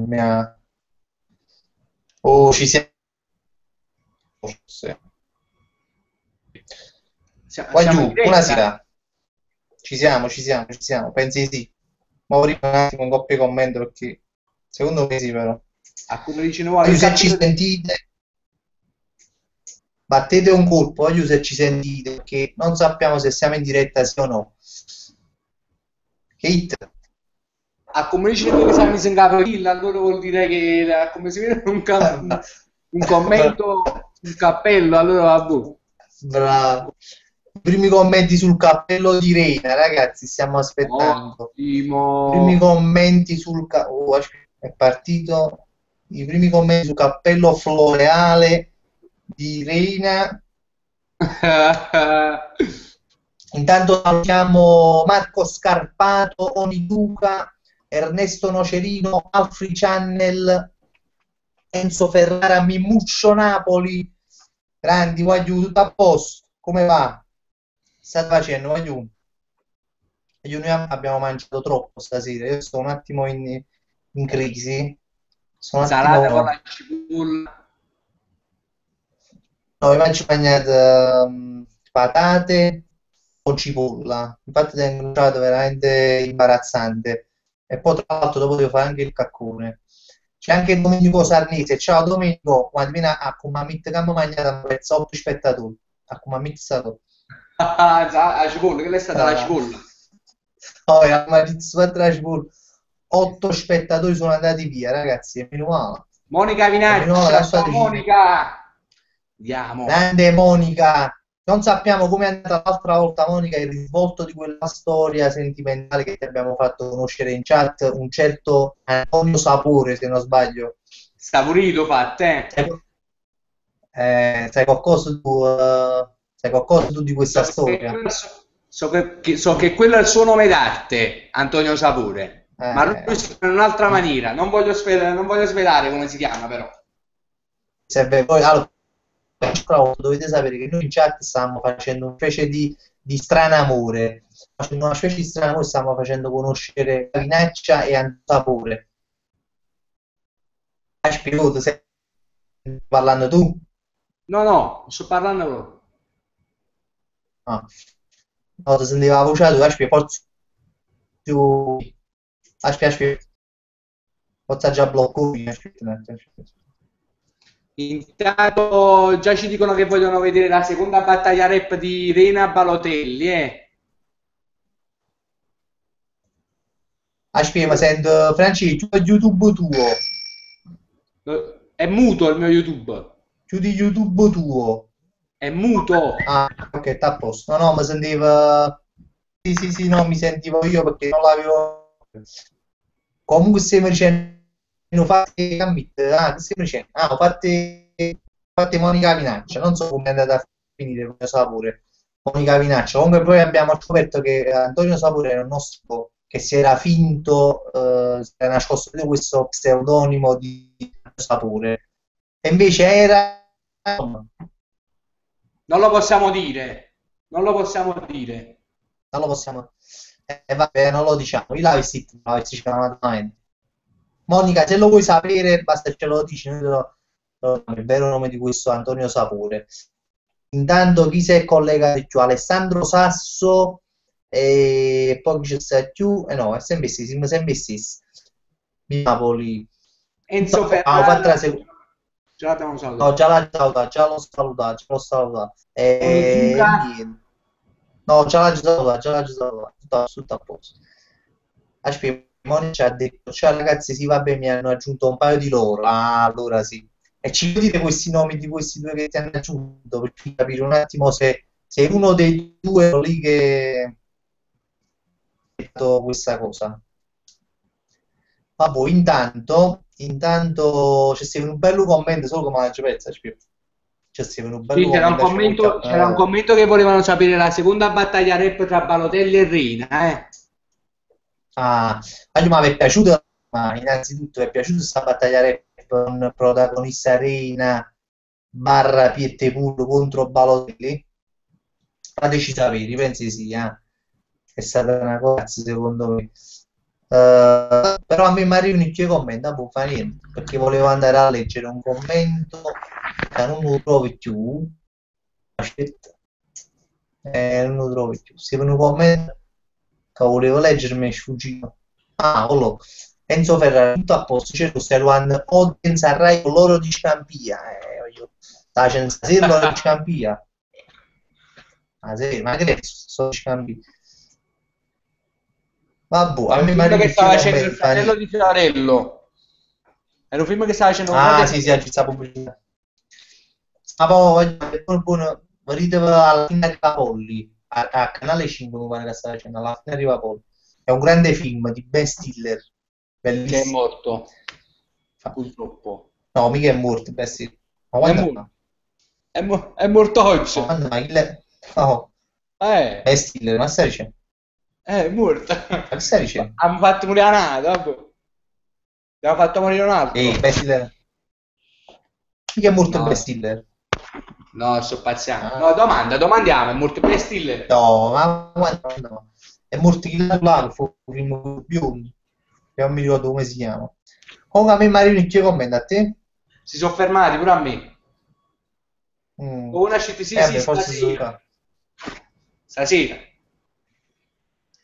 mia... Oh, ci siamo. Forse. Qua Siamo in giù, diretta. buonasera. Ci siamo. Pensi di sì? Ma ora un attimo un coppia commento perché secondo me sì, però. A come dice nuovo, Voglio il se ci cappello di... sentite, battete un colpo, voglio se ci sentite, perché non sappiamo se siamo in diretta sì o no. Che hit? A come dice tu che siamo in Caprilla, allora vuol dire che come si vede un commento sul cappello, allora vabbè. Bravo. I primi commenti sul cappello di Reina, ragazzi, stiamo aspettando. Ottimo. I primi commenti oh, è partito. I primi commenti sul cappello floreale di Reina. Intanto salutiamo Marco Scarpato, Oniduca, Ernesto Nocerino, Alfri Channel, Enzo Ferrara, Mimmuccio Napoli. Grandi, voglio tutto a posto. Come va? State facendo, voglio. Io noi abbiamo mangiato troppo stasera. Io sto un attimo in crisi. Sono un Insalata con attimo. la cipolla. No, io ci ho mangiato patate con cipolla. Infatti è andato veramente imbarazzante. E poi tra l'altro dopo devo fare anche il caccone. C'è anche Domenico Sarnese. Ciao Domenico, quando viene a Kumamit che abbiamo mangiato un pezzo 8 spettatori. A Kumamit stato. La cipolla, che l'è stata la Ah. cipolla? Poi a Marizia Trashpool 8 spettatori sono andati via, ragazzi. E meno male. Monica E meno male che la Vinaccia, sua ciao decisione. Monica! Andiamo. Grande Monica. Non sappiamo come è andata l'altra volta, Monica, il risvolto di quella storia sentimentale che ti abbiamo fatto conoscere in chat, un certo Antonio Sapore, se non sbaglio. Saporito fatte. Sai, sai qualcosa tu, sai qualcosa tu di questa storia? So che quello è il suo nome d'arte, Antonio Sapore, ma lui Eh, si chiama in un'altra maniera. Non voglio svelare come si chiama, però. serve poi allora, dovete sapere che noi in chat stiamo facendo una specie di strano amore, facendo una specie di strano amore, stiamo facendo conoscere Carinaccia e Antapore. Hai spiegato, stai parlando tu? No, no, sto parlando proprio. Ah. No, ti sentiva la voce tu, aspetta, forza più... aspetta, forza già blocco, aspetta, un attimo, aspetta. Intanto già ci dicono che vogliono vedere la seconda battaglia rap di Rena Balotelli, eh. Aspetta, ma sento, Francesco, YouTube tuo, È muto il mio YouTube. chiudi YouTube tuo. È muto. Ah, ok, sta a posto. No, no, mi sentiva... Sì, sì, sì, no, mi sentivo io perché non l'avevo... Comunque stiamo dicendo... Fate... Ah, che stiamo dicendo? Ah, fate Monica Vinaccia. Non so come è andata a finire Antonio Sapore. Monica Vinaccia. Comunque poi abbiamo scoperto che Antonio Sapore era un nostro che si era finto, si era nascosto dietro questo pseudonimo di Sapore. E invece era... Non lo possiamo dire. Non lo possiamo dire. Non lo possiamo... vabbè, non lo diciamo. Io l'avessi chiamato veramente. Monica, se lo vuoi sapere, basta che ce lo dici. Noi il vero nome di questo Antonio Sapore. Intanto chi si è collegato più? Alessandro Sasso e poi chi c'è più? No, è sempre stessi, sempre stessi. Di Napoli. Enzo Ho fatto Ferrara. la seconda. Ce l'abbiamo No, salutato. già l'ha salutato, già l'ho salutato. E Onizuka. niente. No, già l'ha salutato, tutto a posto. Aspetta, Moni ci ha detto, ciao ragazzi, sì, vabbè, mi hanno aggiunto un paio di loro. Ah, allora sì. E ci puoi dire questi nomi di questi due che ti hanno aggiunto per capire un attimo se uno dei due è lì che ha detto questa cosa. Vabbè, intanto c'è stato un bello commento, solo come la pezza, c'è stato un bello Sì, commento, c'era un commento che volevano sapere la seconda battaglia rap tra Balotelli e Reina, eh. a lui mi è piaciuto, ma innanzitutto mi è piaciuta questa battaglia rap con protagonista Reina barra Piettepulu contro Balotelli. Fateci sapere, pensi sì, è stata una cosa secondo me. Però però a me mi arrivano i tuoi commenti, non fa niente, perché volevo andare a leggere un commento che non lo trovi più. Aspetta, non lo trovi più. Se un commento che volevo leggere mi è sfuggito. Ah, quello. Enzo Ferrari, tutto a posto, certo, stai one audience a Rai con loro di Scampia. Sta facendo stasera loro di Scampia. Ma che sto di Scampia? Vabbè, È a un me mi film arrivano che i tuoi stava facendo il commenti, fratello Fanny. di Fiorello. Era un film che stava facendo un Ah, fratello. sì, sì, ci sta pubblicità. Ma poi, buono, vedete alla fine arriva Polly, a Canale 5 mi pare che sta facendo, alla fine arriva Polly. È un grande film di Ben Stiller, Che è bellissimo. morto, purtroppo. No, mica è morto, Ben Stiller. Ma È, quando mo- fa? è morto Ma oggi. quando ma chi l'è? No, Eh, Ben Stiller, ma stai dicendo? è morto. Ma che stai dicendo? Hanno fatto morire una nata, vabbè. Abbiamo fatto morire un altro. Ben Stiller, mica è morto Ben No, Stiller. no, sto pazziando. Ah, No, domandiamo, è morto Ben Stiller. no, ma quando no? È morto chi l'ha fu un film con biondi, che non mi ricordo come si chiama. Comunque a me mi arrivano i tuoi commenti a te? Si sono fermati pure a me. Mm. Oh, una shit, sì, sì, Vabbè, forse sono stasera. qua. Stasera.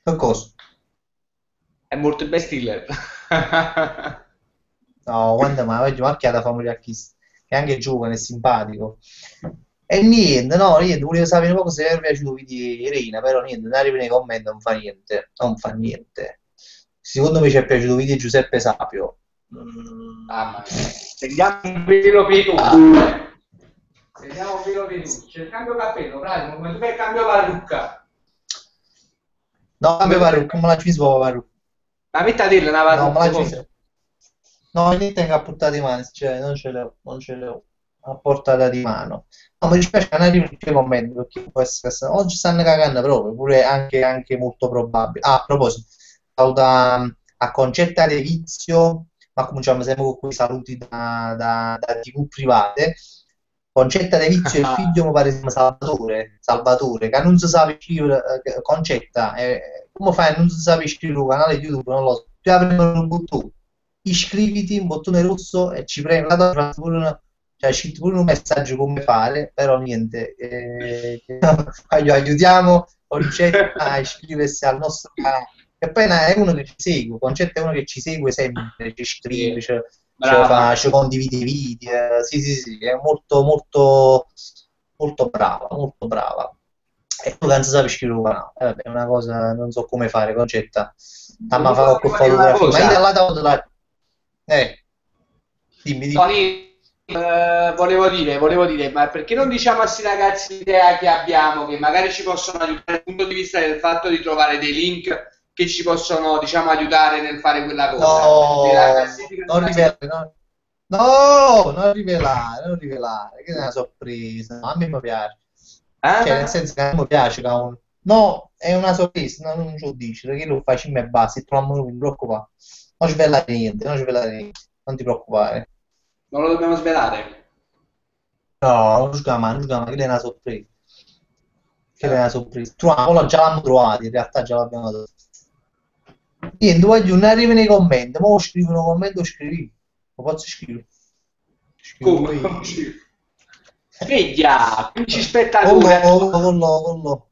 Che cosa? È morto Ben Stiller. No, quando mai oggi macchiata fa morire a chi che è anche giovane e simpatico. E niente, no, niente, volevo sapere un po' se vi è piaciuto il video di Irina, però niente, non arriva nei commenti, non fa niente, non fa niente. Secondo me ci è piaciuto il video di Giuseppe Sapio. Mamma mia. Stendiamo un velo peludo. Stendiamo un velo peludo. C'è il cambio cappello, Pratico, come tu fai il cambio parrucca? No, Come mi tu fai pare, come la ci può pare. Ma metti a dirla una No, ma parrucca, la ci poi. no, niente che a portata di mano, cioè non ce l'ho, non ce l'ho a portata di mano. No, mi dispiace che non arrivi i tuoi commenti perché può essere oggi stanno cagando proprio, pure anche molto probabile. Ah, a proposito, saluta a Concetta De Vizio, ma cominciamo sempre con quei saluti da TV private. Concetta De Vizio e il figlio mi pare si chiama Salvatore, che non si sa scrivere, Concetta, come fai a non si sa scrivere un canale YouTube, non lo so, tu apri un bottone iscriviti, un bottone rosso e ci premi. La donna fa pure cioè, ci pure un messaggio come fare, però niente. Aiutiamo Concetta a iscriversi al nostro canale. E poi è uno che ci segue, Concetta è uno che ci segue sempre, ci scrive, Sì, brava. ci condivide i video. Sì, sì, sì, è molto, molto, molto brava, molto brava. E tu non sapevi scrivere un canale. Vabbè, è una cosa, non so come fare, Concetta. Ma Comunque fa qualche volevo dire una fotografia. Ma io cosa. dall'altra volta la... dimmi, dimmi. Tony, volevo dire, ma perché non diciamo a questi ragazzi l'idea che abbiamo, che magari ci possono aiutare dal punto di vista del fatto di trovare dei link che ci possono, diciamo, aiutare nel fare quella cosa? Della No, classifica non della rivelare, no, no, non rivelare, non rivelare, che è una sorpresa. No, a me mi piace. Cioè, nel eh? senso che a me mi piace che no, è una sorpresa, no, non ce lo dici, perché lo facciamo e basta, se troviamo non ti preoccupare. Non svelare niente, non svelare niente, non ti preoccupare. Non lo dobbiamo svelare. No, non sgama, che è una sorpresa. Che è Eh. una sorpresa. Troviamolo, già l'hanno trovato, in realtà già l'abbiamo dato. Niente, voglio non arrivi nei commenti, ma scrivono un commento, scrivi. Lo posso scrivere? Scrivo Come? pure Come io. ci- Sveglia, 15 Collo, spettatori. collo.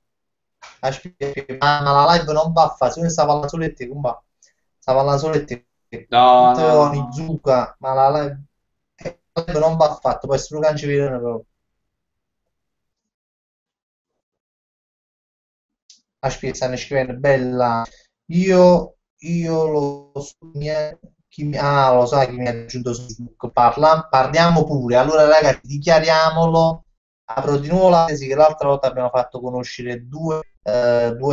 Aspetta, ma la live non va a fare, se uno sta parlando solo di te, come va? Sta parlando solo di te. No, Tutte no, no, con no. zucca, ma la live non va affatto, può essere un cancelliere proprio. Aspetta, stanno scrivendo, bella, io lo so, lo sai chi mi ha aggiunto su Facebook, parliamo pure, allora ragazzi, dichiariamolo, apro di nuovo la tesi che l'altra volta abbiamo fatto conoscere due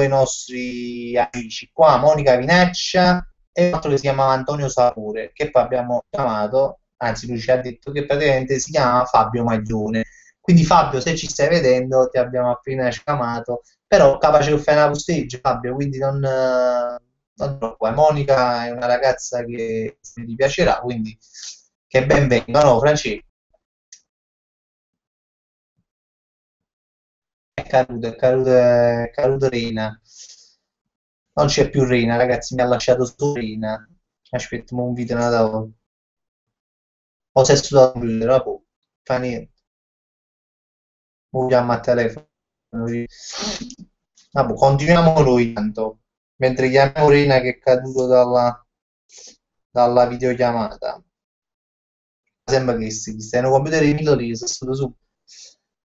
nostri amici qua, Monica Vinaccia e un altro che si chiama Antonio Sapore, che poi abbiamo chiamato, anzi lui ci ha detto che praticamente si chiama Fabio Maglione. Quindi Fabio, se ci stai vedendo, ti abbiamo appena chiamato, però capace che fai una posteggia, Fabio, quindi non troppo. Monica è una ragazza che ti piacerà, quindi che ben venga, no, Francesco? È caduto Reina. Non c'è più Reina, ragazzi, mi ha lasciato solo Reina. Aspetta, mo un video Natale. Ho sesso da computer, dopo. Fa niente. Mo chiamo a telefono. Vabbè, continuiamo noi tanto. Mentre chiamiamo Rina che è caduto dalla videochiamata. Sembra che stai in un computer di 1000 lire, sono su.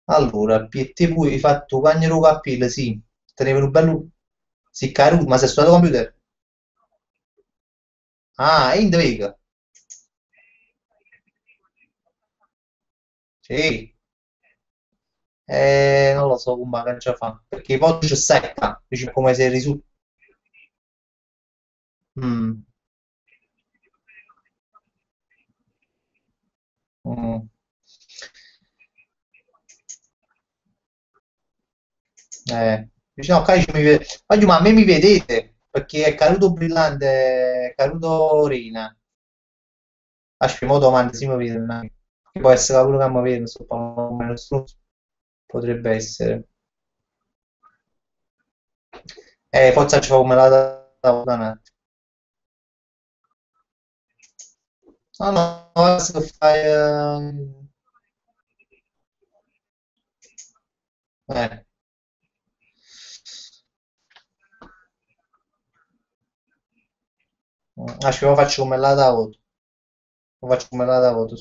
Allora, PT poi hai fatto cagnero capello, sì. Tenevi un bello. Sì, caro, ma sei stato computer? Ah, è in Vega. Sì. Non lo so come che ce fa. Perché poi c'è secca. Dici come se risulta. Mm, mm. Diciamo, qua dice, Voglio, ma a me mi vedete? Perché è caduto brillante, è caduto Rina. Aspetta, mo domani si mi vede, no? Che può essere pure che mi vede, non so, nessuno potrebbe essere. Forza ci fa come la da no, no, adesso fai... eh. Aspetta, lo faccio come la da voto. Lo faccio come la da voto.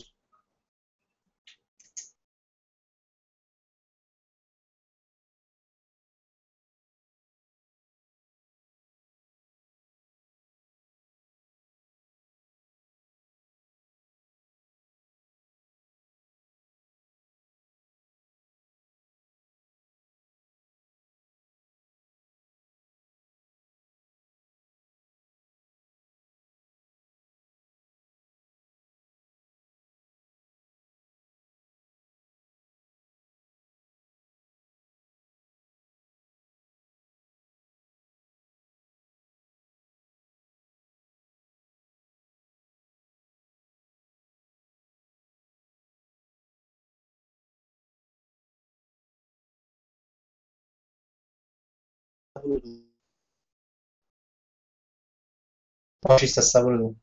Poi ci sta pure tu.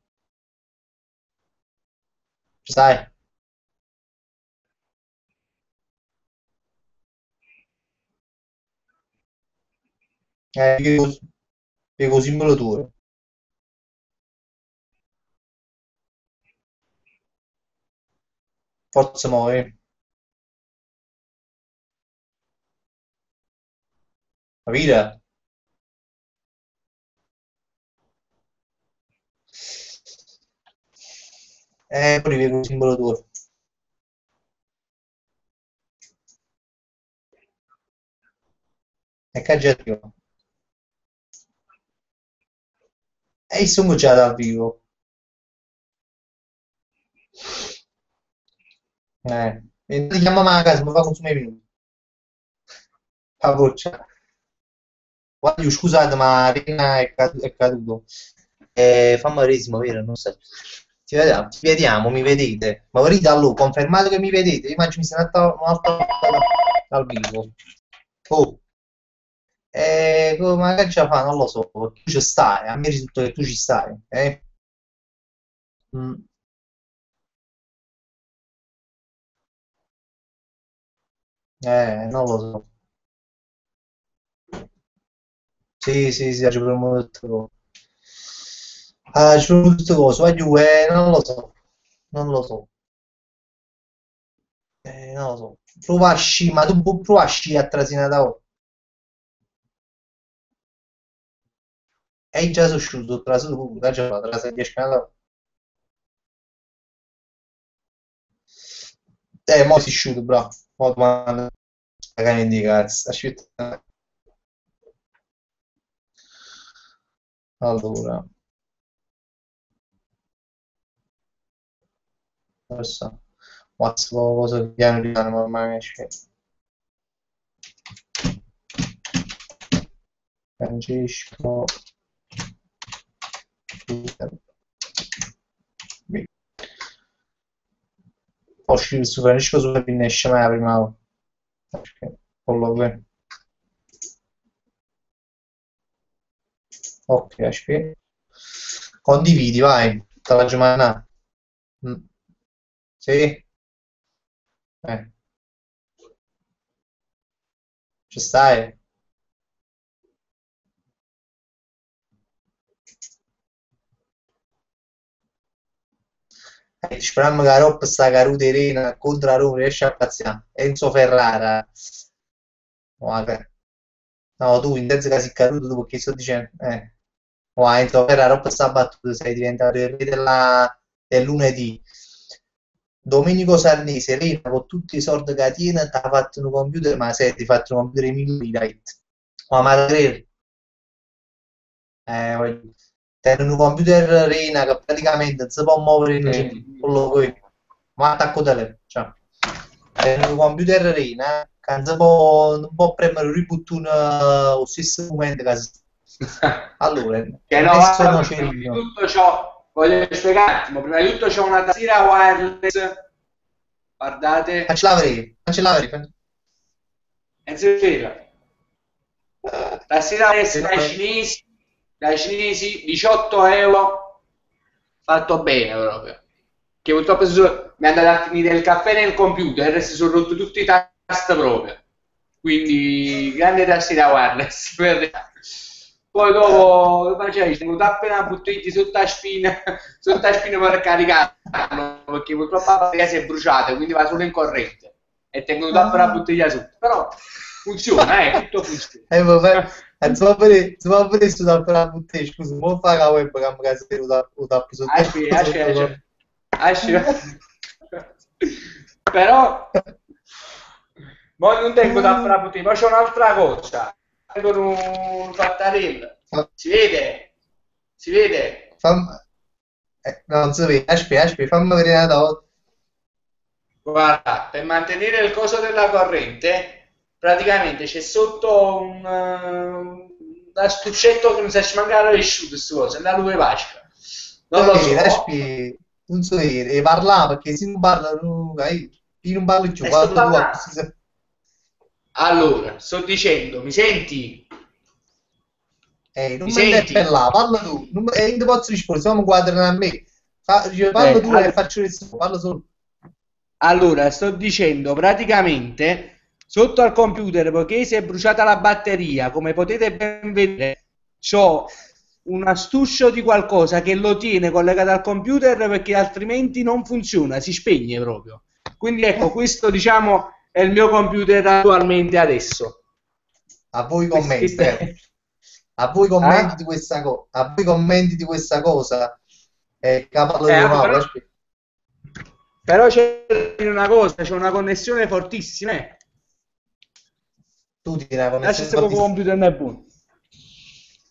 Ci sai? Piego simbolo tuo. Forza muove. Capire? Poi piego simbolo tuo. E che già io. E sono già dal vivo. E ti chiamo a casa, mi fa consumare i minuti. La boccia. Guardi, scusate, ma Rina è caduto. Fammi vedere se mi vede, non so. Ci vediamo, mi vedete. Ma venite allora, confermate che mi vedete. Io immagino mi sono un'altra volta dal vivo. Oh, come che ce la fa? Non lo so. Tu ci stai, a me risulta che tu ci stai. Mm, non lo so. Sì, sì, sì, ci proviamo tutte cose. Ah, ci proviamo tutte cose. Voglio, non lo so. Non lo so. Non lo so. Prova a sci, ma tu puoi provare a sci a Trasina da ora. E già sono uscito, trasato pure, già la trasa 10 canali. Mo si è uscito, bravo. Mo domanda. Cane di cazzo. Aspetta. Allora, adesso. WhatsApp, cosa piano piano, mamma mia. Francesco. Ho scritto su Francesco sulla finestra, ma è la prima volta. Perché, con lo che- Ok, aspetta. Condividi, vai. Te la giornata. Mm. Sì. Eh, ci stai? Speriamo che la Rop sta caduta Irene contro la Roma riesce a paziare. Enzo Ferrara. Guarda. No, tu in terza che sei caduto tu perché sto dicendo. Enzo Ferrara Rop sta battuto, sei diventato il re del lunedì. Domenico Sarnese, Rena con tutti i soldi che tiene, ti ha fatto un computer, ma se ti ha fatto un computer migliori, dai. Ma credo. Voglio dire, tenen un computer Rena che praticamente non si può muovere in giro, quello poi, ma attacco telefono, cioè. Tenen un computer Rena che non può premere il bottone allo stesso momento che allora, Che non no, è solo guarda, prima di cerino. tutto voglio spiegare un attimo, prima di tutto c'ho una tastiera wireless, guardate, Facci la vedere. è zero. Tastiera wireless dai cinesi, 18 euro, fatto bene proprio. Che purtroppo mi è andato a finire il caffè nel computer e si sono rotti tutti i tasti proprio. Quindi grande tastiera wireless. Poi dopo facevi, tenuto appena buttati sotto la spina per caricarlo, perché purtroppo la batteria si è bruciata, quindi va solo in corrente. E tenuto appena buttati sotto. Però funziona, tutto funziona. Vabbè, si può vedere sto da per la bottiglia, scusa, non fa la webcam che si lo tappi sotto però poi non tengo da la bottiglia, ma c'è un'altra cosa. Con un fattarello. Si vede. No, non si vede, aspetta, fammi vedere una volta. Guarda, per mantenere il coso della corrente, praticamente c'è sotto un astuccetto che non sa ci mancare le queste cose, la luce vasca. Non lo so. Non so dire, e parlare perché se non parla, io non parlo più, Sto parlo tu. parlando. Allora, sto dicendo, mi senti? Non Mi mi senti? interpellare, parla tu. Non ti posso rispondere, se no mi guardano a me. Parla tu e faccio il suo, parla solo. Allora, sto dicendo, praticamente, sotto al computer, poiché si è bruciata la batteria, come potete ben vedere, c'ho un astuccio di qualcosa che lo tiene collegato al computer perché altrimenti non funziona, si spegne proprio. Quindi ecco, questo diciamo è il mio computer attualmente adesso. A voi commenti, a voi commenti di questa cosa, a voi commenti di questa cosa, cavallo di nuovo, però c'è una cosa, c'è una connessione fortissima. Tu ti la Adesso connessione stiamo con il computer non è buono.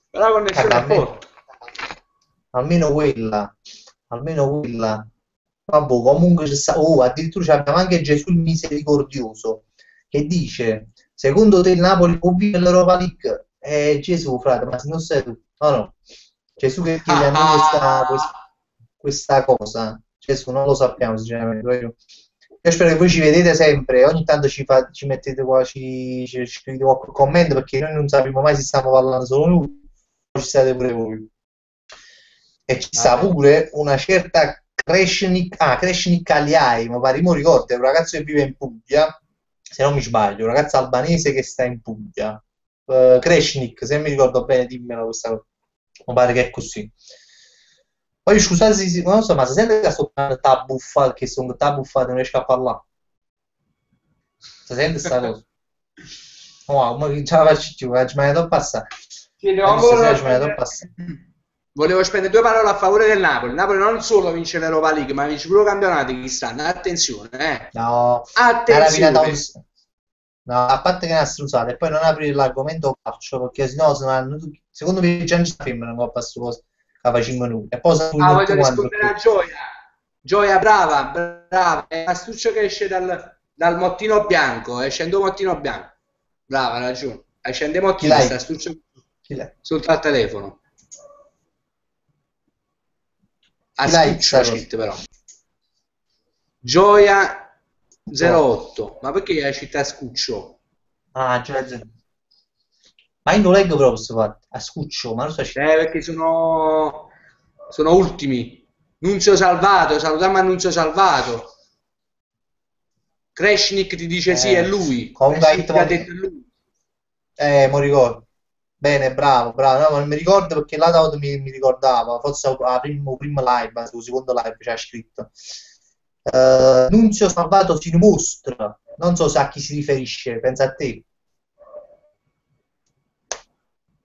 Però la connessione è forte. Almeno quella, almeno quella. Vabbè, comunque c'è addirittura abbiamo anche Gesù il misericordioso che dice: secondo te il Napoli può vincere l'Europa League? Gesù, frate, ma se non sei tu, no, no. Gesù che chiede a noi questa cosa, Gesù non lo sappiamo sinceramente. Io spero che voi ci vedete sempre, ogni tanto ci mettete qua, ci scrivete qualche commento perché noi non sappiamo mai se stiamo parlando solo noi o ci siete pure voi. E ci sta pure una certa Kreshnik Aliai, mi pare, mo ricordo, è un ragazzo che vive in Puglia, se non mi sbaglio, un ragazzo albanese che sta in Puglia. Kreshnik, se mi ricordo bene, dimmelo questa cosa. Mi pare che è così. Poi scusate, non so, ma si sente che sto buffato, che sono buffato e non riesco a parlare? Si sente sta cosa? Oh, ma che ce la faccio più, ci me ne do passare. Volevo spendere due parole a favore del Napoli. Il Napoli non solo vince l'Europa League, ma vince pure il campionato quest'anno. Attenzione, No, attenzione. No, a parte che è una stronzata, e poi non aprire l'argomento calcio, perché sennò secondo me già non ci fermano in coppa sto cosa che facciamo noi. E poi voglio rispondere a Gioia. Gioia, brava, brava. È l'astuccio che esce dal mottino bianco, esce un mottino bianco. Brava, hai ragione. Scende mottino, sta astuccio sotto al telefono. Astuccio però. Gioia 08. Ma perché hai città Scuccio? Ah, Gioia. Ma io non leggo proprio questo fatto. A Scuccio, ma non so. Perché sono sono ultimi. Nunzio Salvato, salutiamo a Nunzio Salvato. Kreshnik ti dice sì, è lui. Comunque Kreshnik ti ha detto è lui. mo ricordo. Bene, bravo, bravo. No, non mi ricordo perché l'altra volta mi ricordava, forse a primo live, sul secondo live c'è scritto. Nunzio Salvato si mostra. Non so se a chi si riferisce, pensa a te.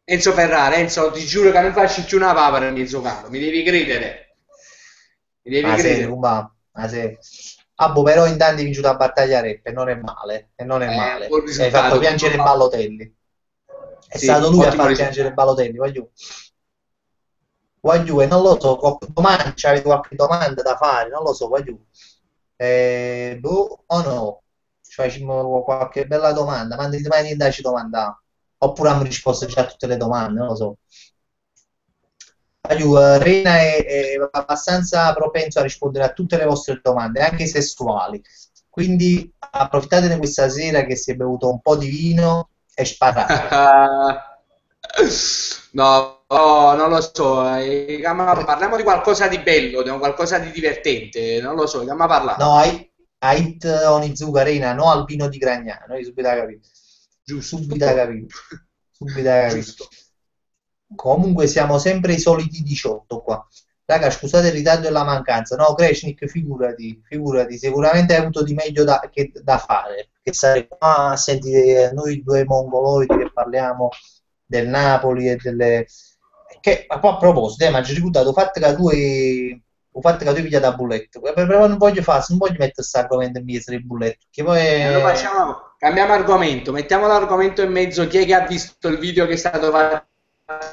Enzo Ferrara, Enzo, ti giuro che non faccio più una papera nel mezzo campo, mi devi credere. Mi devi Ah, serie, credere. compa. Ah, serie. Ah, boh, però intanto hai vinto la battaglia rap e non è male, e non è Un male. buon E hai fatto risultato. piangere Balotelli. È stato Sì, lui a ottimo far piangere risultato. Balotelli, voglio. Voglio, e non lo so, domani avete qualche domanda da fare, non lo so, voglio. Boh, o no? Ci facciamo qualche bella domanda, ma non mai niente da ci domandare. Oppure hanno risposto già a tutte le domande, non lo so. Rena è abbastanza propenso a rispondere a tutte le vostre domande, anche sessuali. Quindi approfittate questa sera che si è bevuto un po' di vino e sparate. No, no, non lo so. Parliamo di qualcosa di bello, di qualcosa di divertente. Non lo so, che ma parla. No, Ait Onizuka Arena, no al vino di Gragnano, io subito da capire. Subito da Giusto. capire. Subito da capire. Giusto. Comunque siamo sempre i soliti 18 qua. Raga, scusate il ritardo e la mancanza. No, Kreshnik, figurati, figurati, sicuramente hai avuto di meglio da fare. Che stare qua a sentire noi due mongoloidi che parliamo del Napoli e delle... Che, ma poi a proposito, ma ci ricordato, ho fatto che tu piglia da bulletto. Però non voglio fare, non voglio mettere questo argomento in mezzo tra i bulletti, che poi Allora facciamo, cambiamo argomento, mettiamo l'argomento in mezzo. Chi è che ha visto il video che è stato fatto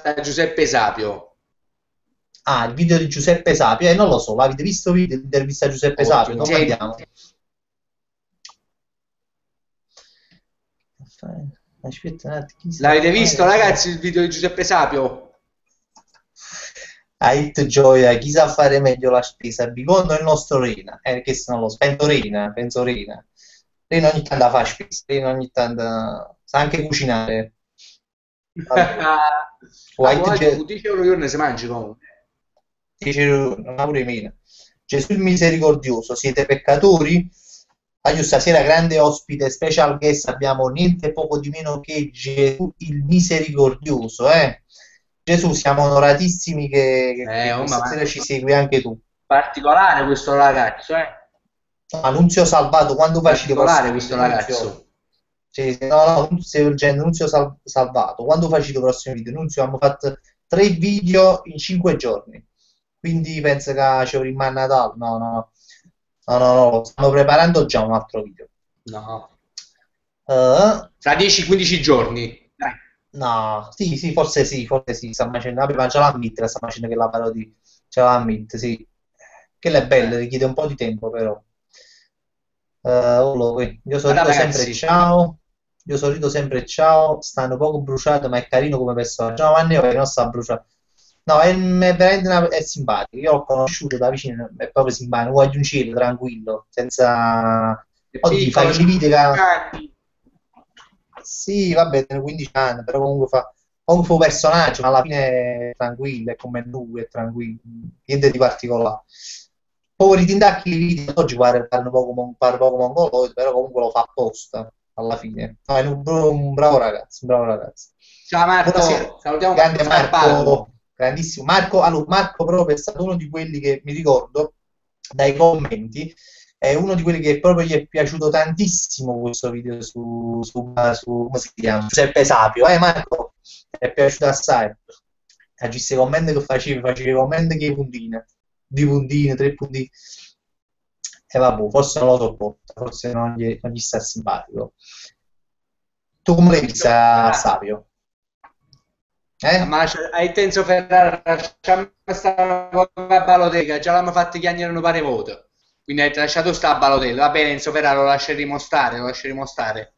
da Giuseppe Sapio? Ah, il video di Giuseppe Sapio, non lo so, l'avete visto l'intervista a Giuseppe Sapio? Ottimo. Come andiamo? Aspetta un attimo, chi sta a L'avete visto, fare? ragazzi, il video di Giuseppe Sapio? A Hit Gioia, chi sa fare meglio la spesa? Bigondo è il nostro Rina, che se non lo spento Rina, penso Rina. Rina ogni tanto fa spesa, Rina ogni tanto sa anche cucinare. Vabbè. O A Hit voi Ge- 10 euro al giorno si mangi comunque. dice, non ha pure meno. Gesù il misericordioso, siete peccatori? Io stasera grande ospite, special guest, abbiamo niente poco di meno che Gesù il misericordioso, eh? Gesù, siamo onoratissimi che Oh, ma questa sera è ci segui anche tu. particolare questo ragazzo, eh? Annunzio Salvato, quando facete i Particolare prossimi questo video, Nunzio? ragazzo. Sì, sì, no, no, stai urgente, Nunzio Salvato, quando facete i prossimi video? Nunzio, abbiamo fatto 3 video in 5 giorni, quindi penso che ci avremo a Natale, no, no, no, no, no, stiamo preparando già un altro video. No. Eh, Tra 10-15 giorni. Dai. no, forse sì, sta facendo, vabbè, ma ce l'ha Mitt, sta facendo che la parodia, ce l'ha Mitt, sì, che è bella, Eh. richiede un po' di tempo però. Io Allora, sorrido sempre ragazzi, ciao. Io sorrido sempre ciao. Stanno poco bruciato, ma è carino come persona. Ciao Vanni, non sta bruciato. No, è veramente è simpatico. Io l'ho conosciuto da vicino, è proprio simpatico. Un guagliuncino, tranquillo, senza... è Oddio, fa piccolo, gli c'ha video 15 che... anni. Sì, vabbè, tiene 15 anni, però comunque fa un personaggio, ma alla fine è tranquillo, è come lui, è tranquillo, niente di particolare. Poveri tindacchi i video oggi pare poco mongoloid, però comunque lo fa apposta alla fine. No, è un bravo ragazzo, un bravo ragazzo. Ciao Buonasera, Marco, salutiamo Marco grande Scarpato. Marco, grandissimo. Marco, allora, Marco proprio è stato uno di quelli che mi ricordo dai commenti, è uno di quelli che proprio gli è piaciuto tantissimo questo video come si chiama? Giuseppe Sapio. Marco, è piaciuto assai. Ha visto i commenti che facevi i commenti che di puntine, 3 puntini. E vabbè, forse non lo sopporta, forse non gli sta simpatico. Tu come l'hai vista, Sapio? Ma hai intenso Ferrara, lasciamo stare con la Balotelli, già l'hanno fatto chiamare non pare voto. Quindi hai lasciato sta a Balotelli. Va bene, Enzo Ferrara lo lasceremo stare, lo lasceremo stare.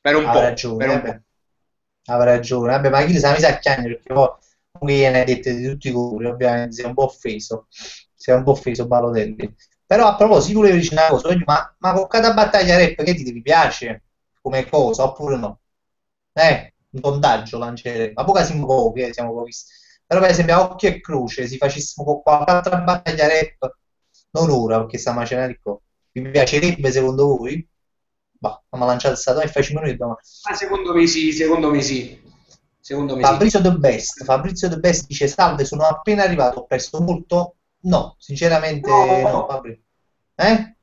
Per un Ha po', per ragione, un po'. ha ragione. Vabbè, ma chi sa, mi sa chiamare perché poi comunque gliene hai dette di tutti i colori, ovviamente si è un po' offeso, si è un po' offeso Balotelli. Però a proposito, volevo dire una cosa, ma con cada battaglia rap che ti piace come cosa oppure no? Un sondaggio lanceremo, ma poi siamo pochi, siamo pochi. Però per esempio a occhio e croce, se facessimo con qualche altra battaglia rap, non ora, perché stiamo facendo qua. Vi piacerebbe secondo voi? Boh, abbiamo lanciato questa domanda e facciamo noi domani. Ma secondo me sì, secondo me sì. Secondo me sì. Fabrizio The Best dice salve, sono appena arrivato, ho perso molto? No, sinceramente no, No, Fabrizio. Eh?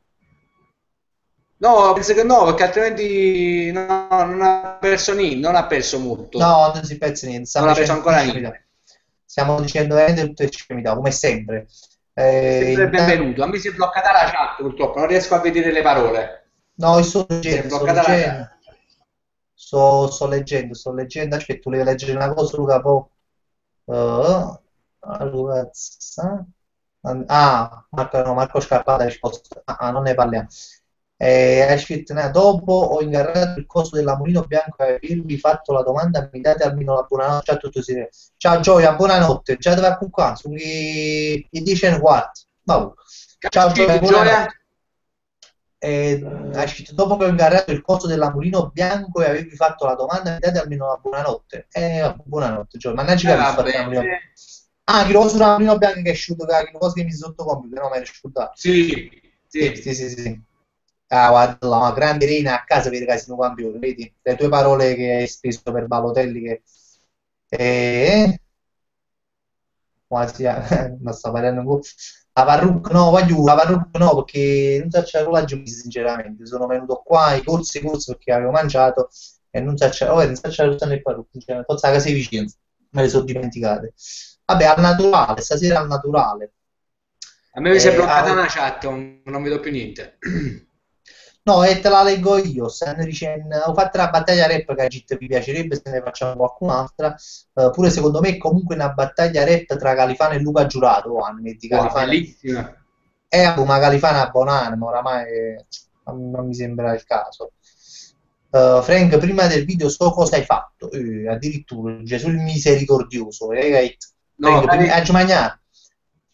no, penso che no, perché altrimenti non ha perso niente, non ha perso molto. No, non si pensa niente, Non stiamo ha perso dicendo ancora discemità. niente. Stiamo dicendo veramente tutte discemità, come sempre. È sempre Intanto, benvenuto. A me si è bloccata la chat, purtroppo, non riesco a vedere le parole. no, io Si è bloccata la chat. sto leggendo, aspetta, volevo leggere una cosa, Luca, poi. Allora, Marco, no, Marco Scarpata ha risposto, non ne parliamo. Hai scritto, dopo ho ingarrato il coso della Mulino Bianco e avervi fatto la domanda, mi date almeno la buonanotte. Ciao a tutti, ciao Gioia, buonanotte, già dove qua, sui 10 e 4. Vabbè. Ciao Gioia, Capito, Gioia? buonanotte. Hai scritto, dopo che ho ingarrato il coso della Mulino Bianco e avevi fatto la domanda, mi date almeno la buonanotte. Buonanotte, Gioia, mannaggia che avevi fatto la Vabbè. Mulino. Ah, che lo sulla Mulino Bianco che è asciutto, che cosa che mi sono sotto computer, no, ma è asciuttato. Sì, Sì, sì. sì, sì, sì. Ah, guarda, la grande Rina a casa per i casino campione, vedi? Le tue parole che hai speso per Balotelli che... quasi, non sto parlando un po'. La parrucca, no, voglio la parrucca no, perché non so c'è la giudice, sinceramente. Sono venuto qua, i corsi perché avevo mangiato e non so c'è, non so c'è le parrucche, sinceramente. Forse la casa è vicino, me le sono dimenticate. Vabbè, al naturale, stasera al naturale. A me mi si è bloccata Ah, una chat, non vedo più niente. no, e te la leggo io. Stanno dicendo, ho fatto la battaglia rap che a Git vi piacerebbe se ne facciamo qualcun'altra. Pure secondo me è comunque una battaglia rap tra Califano e Luca Giurato. Oh, metti Wow, Califano bellissima. e ma Califano a Bonanno, ma oramai non mi sembra il caso. Frank, prima del video so cosa hai fatto. Addirittura Gesù il misericordioso. No, Frank, prima, mangiato.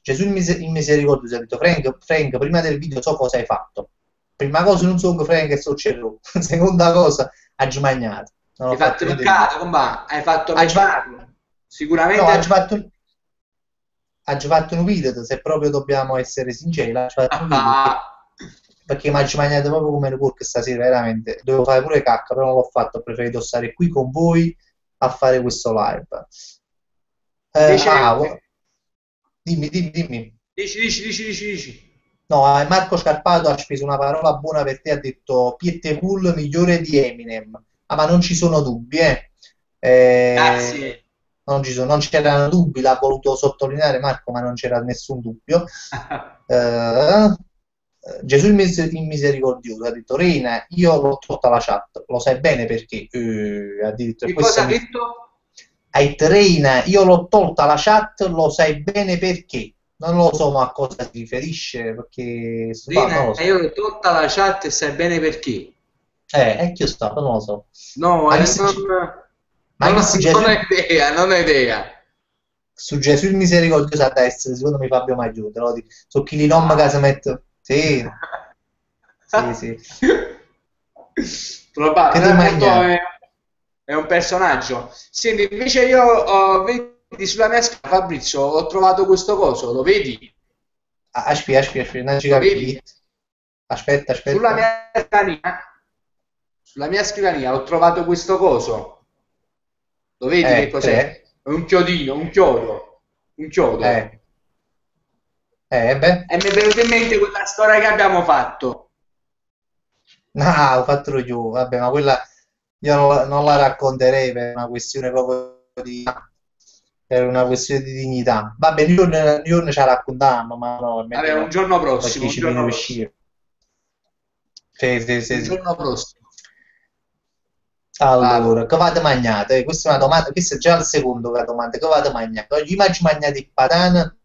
Gesù il misericordioso ha detto Frank, prima del video so cosa hai fatto. Prima cosa non so che Frank è successo. Seconda cosa, ha mangiato. Non ho hai fatto fatto niente di più. truccato, com'è? Hai fatto Ha già- peccato. no, Sicuramente ha già fatto un video, se proprio dobbiamo essere sinceri, ha già fatto un video perché mi ha mangiato proprio come il porco stasera, veramente. Dovevo fare pure cacca, però non l'ho fatto, ho preferito stare qui con voi a fare questo live. invece Dimmi. dici. No, Marco Scarpato ha speso una parola buona per te, ha detto Piette Cool migliore di Eminem. Ah, ma non ci sono dubbi, eh. Grazie. Non c'erano dubbi, l'ha voluto sottolineare Marco, ma non c'era nessun dubbio. Eh, Gesù il misericordioso ha detto Reina, io l'ho tolta la chat, lo sai bene perché addirittura Che questo cosa ha mi detto? ha detto Reina, io l'ho tolta la chat, lo sai bene perché. Non lo so ma a cosa si riferisce, perché non lo Rina, so. io ho tolta la chat e sai bene perché. È chi sta, non lo so. No, Ma chi si, ma chi si non Gesù, ho idea, non ho idea. su Gesù il misericordioso a destra, secondo me Fabio Maggio, te lo dico. Su chi li nom che Ah. si mette. Sì, sì, sì. Che Probabile, tu molto magna? è un personaggio. Senti, invece io vedi sulla mia scheda, Fabrizio, ho trovato questo coso, lo vedi? Aspetta, non ci Lo vedi? capito. Aspetta, Sulla aspetta. mia scrivania, sulla mia scrivania ho trovato questo coso. Lo vedi che cos'è? Tre. È un chiodino, un chiodo. Eh, beh. E mi è venuta in mente quella storia che abbiamo fatto. No, ho fatto io, vabbè, ma quella io non la racconterei per una questione proprio di, per una questione di dignità. Va bene, io ne ci raccontiamo, ma no, è Vabbè, meglio no, perché un ci viene giorno a prossimo, uscire. Sì, sì, sì, un sì. giorno prossimo. Vado. Allora, che vado mangiato? Questa è una domanda, questo è già il secondo che domanda, che vado mangiato? Oggi mi mangiato il patane,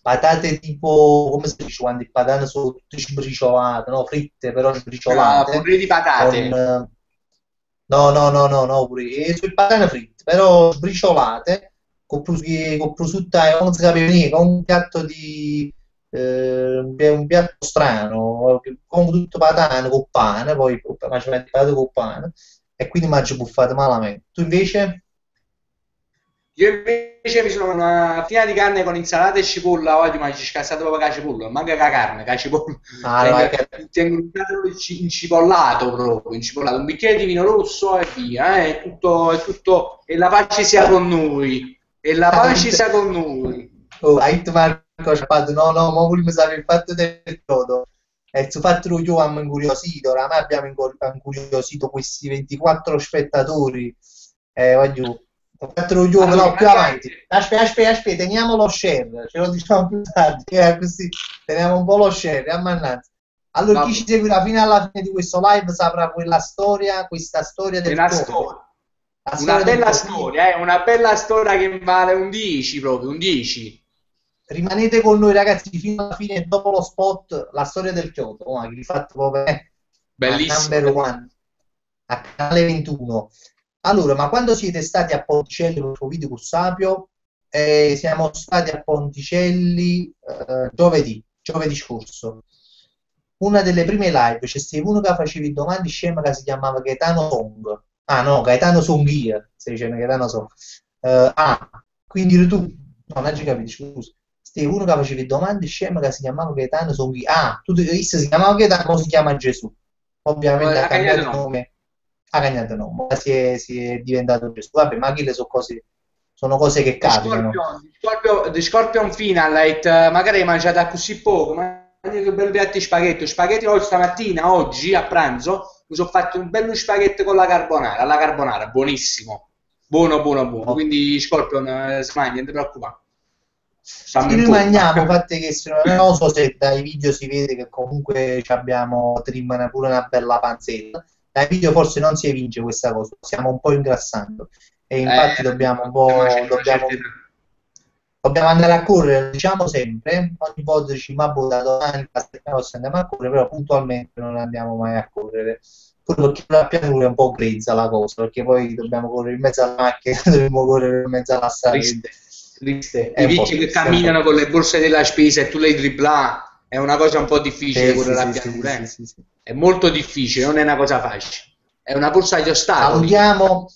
patate tipo, come si dice quando il patane sono tutte sbriciolate, no? Fritte però sbriciolate, Purè di con... patate. no, pure, sul patane fritte, però sbriciolate, con prosciutto e non si capiva niente, con un piatto di... un piatto strano, con tutto patane con pane, poi mangiamo il patate con pane, e quindi mangio buffate malamente. Tu invece? Io invece mi sono una fina di carne con insalata e cipolla, oggi ma ci scassato proprio con la cipolla, non manca la carne, con la cipolla. Ah, no, è che... Tengo un piatto incipollato proprio, incipollato, un bicchiere di vino rosso e via, è tutto, e la pace sia con noi, e la pace sia con noi. Oh, hai detto Marco, ci ha fatto, no, no, ma vogliamo sapere il fatto del chiodo. E il fatto che io abbiamo incuriosito, oramai abbiamo incuriosito questi 24 spettatori. Voglio, il fatto che io Allora, però più avanti. praticamente, Aspetta, teniamo lo share, ce lo diciamo più tardi, così teniamo un po' lo share, ammannazza. Allora, chi ci vabbè, seguirà fino alla fine di questo live saprà quella storia, questa storia è del una chiodo. storia, La una storia del bella chiodo. storia, una bella storia che vale un 10 proprio, un 10. Rimanete con noi ragazzi fino alla fine, dopo lo spot, la storia del Kyoto, che vi fatto proprio a Bellissima, number bellissima. one, a canale 21. Allora, ma quando siete stati a Ponticelli per il tuo video con Sapio? Siamo stati a Ponticelli giovedì scorso. Una delle prime live, c'è stato uno che faceva domande scema che si chiamava Gaetano Song. Ah no, Gaetano Songhia, si dice Gaetano Song. Quindi eri tu, no, non hai capito, scusa. Sì, uno che faceva domande sceme che si chiamava Gaetano Songhi. Ah, tu si chiamava Gaetano, ora si chiama Gesù. Ovviamente ha Ha cagnato cambiato no. nome, ha cambiato nome, ma si è diventato Gesù. Vabbè, ma quelle sono cose che capitano. Di Scorpion Finalite, magari hai mangiato così poco, ma che bel piatto di spaghetti. Spaghetti oggi stamattina, oggi a pranzo, mi sono fatto un bello spaghetto con la carbonara, alla carbonara, buonissimo. Buono, buono, buono. No. Quindi Scorpion, smaglia, non ti preoccupare. Stiamo Sì, in noi forma. mangiamo, infatti che non so se dai video si vede che comunque ci abbiamo trimma pure una bella panzetta. Dai video forse non si evince questa cosa, stiamo un po' ingrassando e infatti dobbiamo un po', Una certa età. dobbiamo andare a correre, lo diciamo sempre, ogni volta dici ma da domani andiamo a correre, però puntualmente non andiamo mai a correre. Pure perché la pianura è un po' grezza la cosa, perché poi dobbiamo correre in mezzo alla macchina, dobbiamo correre in mezzo alla strada, quindi Triste, triste. è I un po' vecchi che triste, è un po' camminano con le triste. borse della spesa e tu le dribbla, è una cosa un po' difficile Sì, sì, correre a sì, sì, sì, pianura, sì, eh. sì, sì. È molto difficile, non è una cosa facile. È una corsa agli ostacoli. Salutiamo,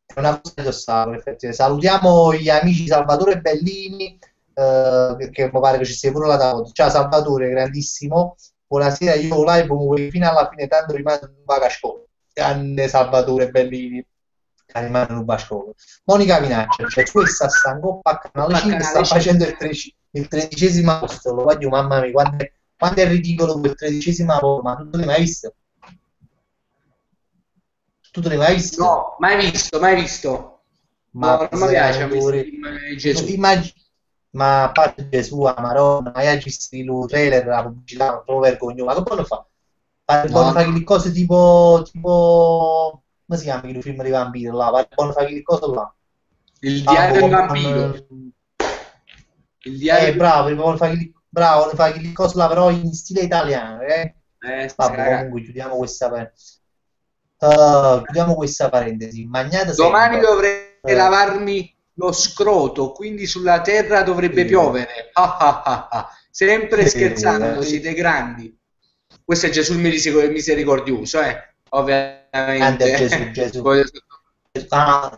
è una cosa che ostacolo, effettivamente. Salutiamo gli amici Salvatore Bellini, perché mi pare che ci sia pure la tavola. Ciao Salvatore, grandissimo. Buonasera, io live comunque fino alla fine, tanto rimane un vaga a scuola. Grande Salvatore Bellini, che rimane un vaga a scuola. Monica Minaccia, cioè questa sta in Coppa a Canale Coppa a 5, sta Canale 5. facendo il 13° posto. Lo voglio, mamma mia, quando è ridicolo quel 13° posto, ma non l'hai mai visto? Tu te l'hai mai visto? No, mai visto, mai visto. Ma No, non mi piace a me questi pescatori, film di Gesù. ma a parte Gesù, a Maronna, ma hai visto il trailer, la pubblicità, proprio vergognoso, ma che buono fa? Buono No, fa no. che cose tipo, come si chiama il film di vampiro là? Buono fa che cose là? Il diario Salvo di un vampiro. con... Il diario di un bravo, bravo, fa che cose là, però in stile italiano, eh? sta Vabbè, cagando. comunque chiudiamo questa parentesi, magnate Domani sempre. dovrei Eh, lavarmi lo scroto, quindi sulla terra dovrebbe eh, piovere. Ah, ah, ah, ah. Sempre scherzando, eh, siete grandi. Questo è Gesù il misericordioso, grande ovviamente. Gesù, Gesù. Voglio- Ah,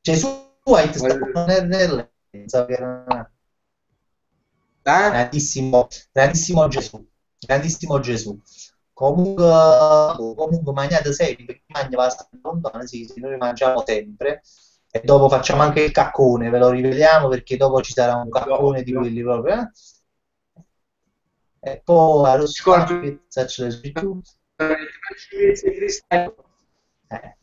Gesù è stato voglio- penso che era eh? grandissimo, grandissimo Gesù. Comunque, comunque mangiate sempre, chi mangia va sempre lontano, sì, sì, noi mangiamo sempre. E dopo facciamo anche il caccone, ve lo rivediamo perché dopo ci sarà un caccone di Ovvio. quelli proprio. E poi allo Scorpio. spazio, c'è le più. Cristiano. Eh.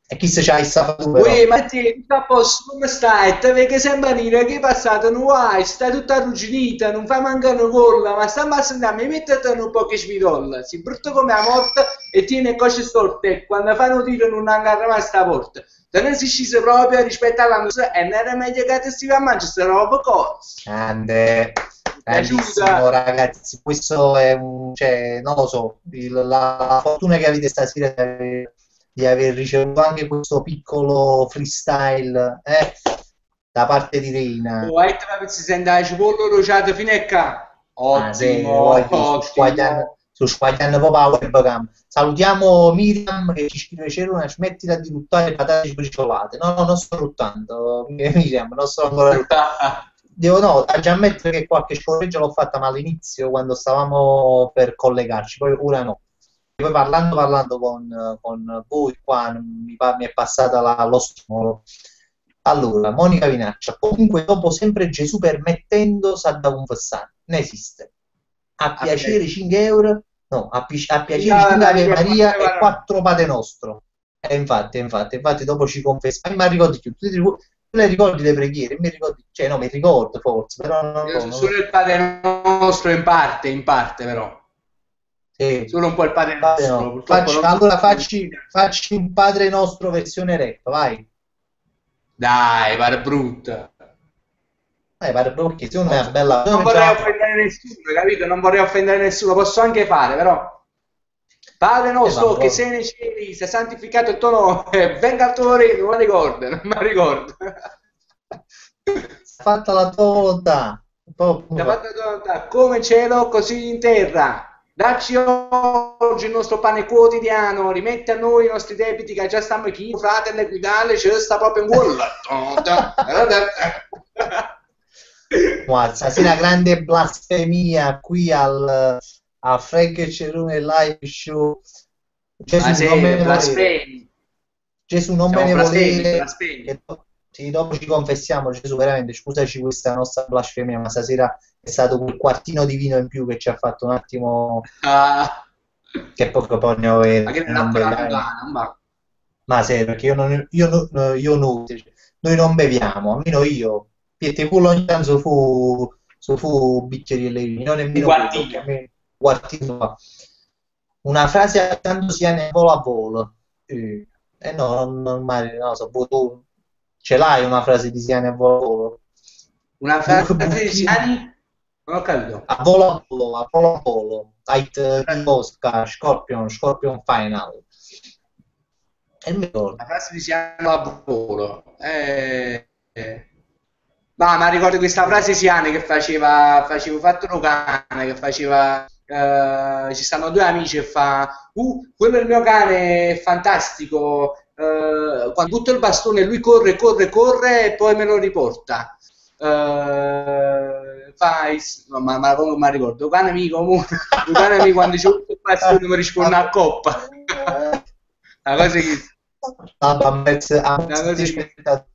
E chi se c'hai saputo Ui, però? Mattia, tutto a posto, come stai? Te vedi che sembra nera, che è passato, non vai, stai tutta arrugginita, non fai mancare una colla, ma sta passando, mi mettete un po' che smidolla, si brutta come la morte e tiene cose storte, e quando fanno tiro non agarra mai sta porta. Te ne si scese proprio rispetto all'anno e non era meglio che ti stia a mangiare sta roba cosa. Grande, Mi è grandissimo piaciuta? ragazzi, questo è un, cioè, non lo so, la fortuna che avete stasera di aver ricevuto anche questo piccolo freestyle da parte di Reina. Oh, si sente la cipolla rociata fino a qua. Ah, sì, Ottimo, voglio, ottimo. Sto sbagliando proprio la webcam. Salutiamo Miriam che ci scrive: Ceruna, smettila di ruttare patate briciolate. No, no, non sto ruttando, Miriam, non sto ancora ruttando. Devo no, già ammettere che qualche scorreggio l'ho fatta, ma all'inizio quando stavamo per collegarci, poi ora no. Poi parlando con voi qua mi è passata lo stimolo. Allora, Monica Vinaccia, comunque dopo sempre Gesù permettendo sa da confessare, non esiste. A piacere 5 euro, no, a piacere 5 Ave Maria e 4 Padre Nostro. E infatti dopo ci confessa. Ma ricordi più, tu le ricordi le preghiere? Mi ricordi, cioè no, mi ricordo forse, però non solo il Padre Nostro in parte però. Sì. Solo un po' il Padre Nostro. No. Allora facci un Padre Nostro versione rap, vai. Dai, pare brutta. Pare perché secondo me è bella. Non vorrei offendere nessuno, capito? Non vorrei offendere nessuno, posso anche fare, però. Padre nostro che sei nei cieli, sia santificato il tuo nome, venga il tuo regno, non mi ricordo. Fatta la tua volontà. Come in cielo, così in terra. Dacci oggi il nostro pane quotidiano, rimetti a noi i nostri debiti che già stiamo qui, fratello equidale, c'è sta proprio in culla. Stasera grande blasfemia qui a Frank e Cerone Live Show. Gesù non me ne volere. Gesù non me ne volere. Sì, dopo ci confessiamo, Gesù, veramente scusaci questa nostra blasfemia, ma stasera è stato quel quartino di vino in più che ci ha fatto un attimo che poco poi ne ho ma serio, perché noi non beviamo, almeno io Piette culo ogni tanto fu bicchieri non nemmeno guardino. Una frase a tanto sia ne volo a volo. No, non so, tu ce l'hai una frase di Siani a volo a volo? Una frase di Siani? Non ho capito. A volo a volo. Oscar, Scorpion Final. E mi ricordo. La frase di Siani a volo. Ma ricordo questa frase Siani che facevo fatto un cane, che faceva... ci stanno due amici e fa quello è il mio cane, è fantastico, quando butto il bastone lui corre e poi me lo riporta, no, ma come mi ricordo un cane amico quando ci butto il bastone mi risponde a coppa. Una cosa che posso fare un pezzo di spettacolo.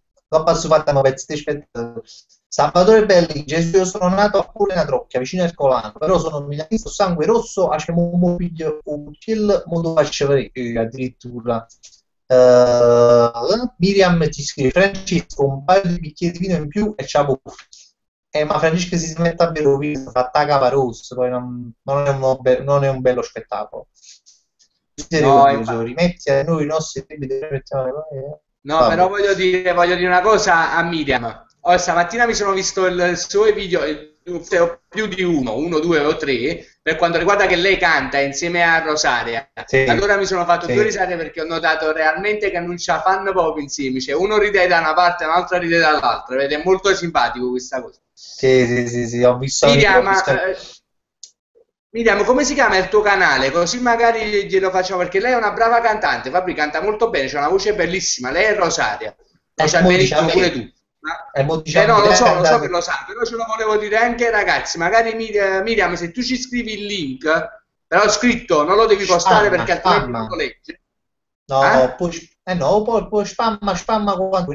Salvatore Belli, Gesù, io sono nato a Pure una Trocchia, vicino al Colano, però sono milanista, sangue rosso, facciamo un figlio, un kill, modo addirittura. Miriam ti scrive, Francesco, un paio di bicchieri di vino in più e ciao. Ma Francesco si smette a bere un vino, fa cava rosso, poi non è un bello spettacolo. Rimetti a noi i nostri debiti. No, però voglio dire una cosa a Miriam. Stamattina mi sono visto il suo video, più di uno, due o tre, per quanto riguarda che lei canta insieme a Rosaria. Sì, allora mi sono fatto due risate perché ho notato realmente che non ce la fanno proprio insieme. Cioè uno ride da una parte e l'altro ride dall'altra. Ed è molto simpatico questa cosa. Sì, ho visto. Miriam, come si chiama il tuo canale? Così magari glielo facciamo, perché lei è una brava cantante, Fabri canta molto bene, c'ha una voce bellissima, lei è Rosaria. Lo sai benissimo pure tu. No, lo so che lo sa, però ce lo volevo dire anche ai ragazzi. Magari Miriam, se tu ci scrivi il link, però scritto, non lo devi postare perché altrimenti non lo leggi. Poi spamma quanto.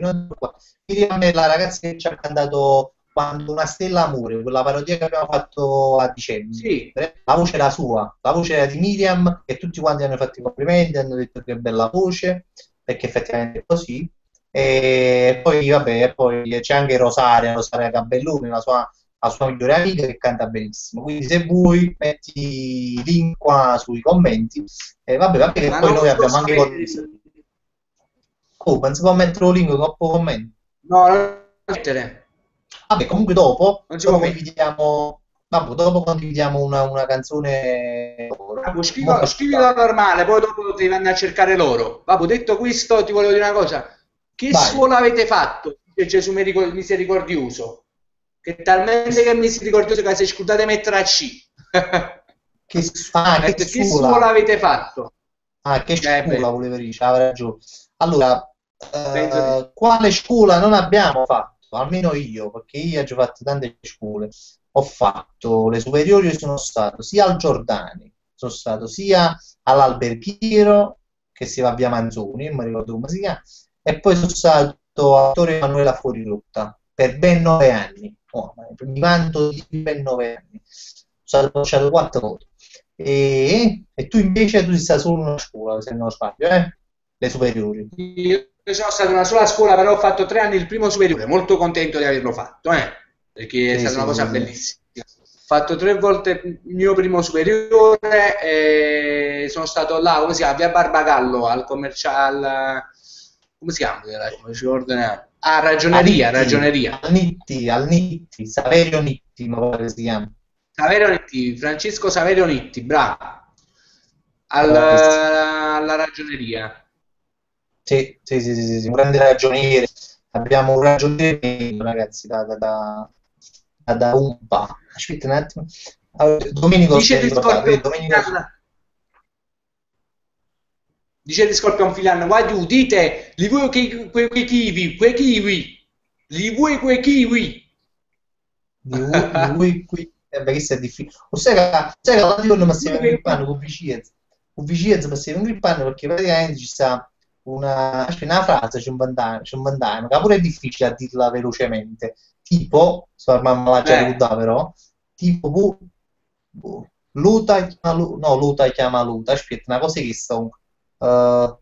Miriam è la ragazza che ci ha cantato Quando una stella amore, quella parodia che abbiamo fatto a dicembre. Sì. La voce era sua, la voce era di Miriam, e tutti quanti hanno fatto i complimenti, hanno detto che bella voce, perché effettivamente è così. E poi poi c'è anche Rosaria Gabelloni, la sua migliore amica, che canta benissimo. Quindi se vuoi metti link qua sui commenti, e che poi noi abbiamo anche condiviso. Non si può mettere un link dopo commenti? No, non mettere. Comunque dopo condividiamo una canzone. Scrivilo normale, poi dopo ti vanno a cercare loro. Detto questo, ti volevo dire una cosa. Che suono avete fatto? Gesù misericordioso. Che talmente che misericordioso che si scordate mettere a C. Che scuola avete fatto? Che scuola Beh, volevo dire, aveva ragione. Allora, penso di sì. quale scuola non abbiamo fatto? Almeno io, perché io ho già fatto tante scuole. Ho fatto le superiori, sono stato sia al Giordani, sono stato sia all'Alberghiero, che si va a via Manzoni, non mi ricordo come si chiama, e poi sono stato a Torre Emanuela fuori rotta per ben 9 anni. Oh, mi vanto di ben 9 anni. Sono stato bocciato 4 volte. E tu invece tu sei stato solo in una scuola, se non sbaglio, le superiori. Io sono stato in una sola scuola, però ho fatto 3 anni il primo superiore, molto contento di averlo fatto, perché è Sì, stata una sì, cosa sì, sì. bellissima. Ho fatto 3 volte il mio primo superiore e sono stato là, come si chiama, via Barbagallo, al commercial, come si chiama? Non ci ricordo neanche. Ah, A ragioneria, Nitti, ragioneria. al Nitti, Saverio Nitti, mi pare che si chiama. Saverio Nitti, Francesco Saverio Nitti, bravo, Bravissimo. alla ragioneria. Sì, sì, sì, sì, sì, sì, un grande ragioniere. Abbiamo un ragioniere, ragazzi, da UMPA. Aspetta un attimo. Allora, Domenico si Dice è di ricordato, Scorpion Domenico. Filan, dice di Scorpion Filan, guardi, udite, li vuoi quei kiwi, li vuoi quei kiwi. Qui, beh, questo è difficile. O sai che l'altro giorno mi Li vuoi stavo quei ingrippando con Vicenzia. Con Vicenzia mi stavo ingrippando perché praticamente ci sta una frase, c'è un vantaggio, che pure è difficile a dirla velocemente. Tipo, sto armando la già Eh, ricordata però, tipo, Luta chiama no, Luta chiama Luta, aspetta, una cosa che sto, boh,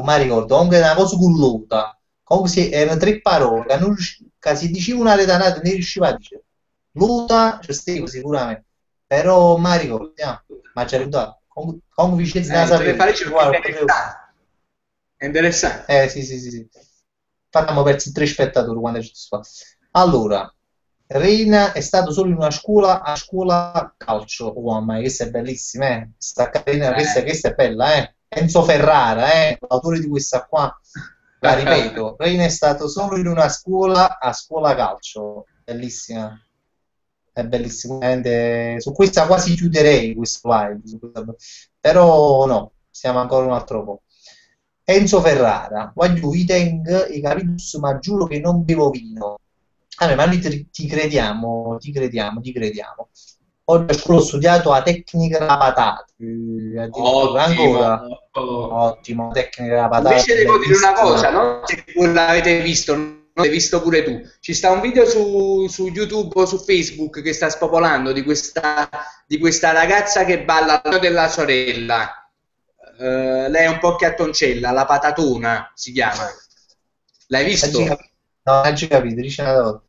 ma ricordo, comunque una cosa con Luta. Comunque erano 3 parole che, che si diceva una retanata non riusciva a dire. Luta, c'è stevo sicuramente, però ma ricordiamo, ma c'è ricordato. Comunque Vicenza non la te le sapevo, faccio perché è guarda, potevo. interessante. È interessante. Sì, sì, sì, sì. Infatti abbiamo perso 3 spettatori quando ci sono stato. Allora, Reina è stato solo in una scuola, a scuola calcio. Oh, mamma, questa è bellissima, eh. Questa, carina, Eh. questa è bella, eh. Enzo Ferrara, l'autore di questa qua. La ripeto, Reina è stato solo in una scuola, a scuola calcio. Bellissima. È bellissimo. Veramente, su questa quasi chiuderei questo live. Però no, siamo ancora un altro po'. Enzo Ferrara, voglio i Teng, i Capidus, ma giuro che non bevo vino. Allora, ma noi ti crediamo, ti crediamo, ti crediamo. Oggi a scuola ho studiato la tecnica della patata, addirittura Ottimo. ancora. Ottimo, tecnica della patata, Invece devo dire una cosa, bellissima. non so se voi l'avete visto, non l'hai visto pure tu. Ci sta un video su YouTube o su Facebook che sta spopolando di questa ragazza che balla al della sorella. Lei è un po' chiattoncella, la patatona si chiama. L'hai Oggi visto? capito, no, oggi capito, dice una volta.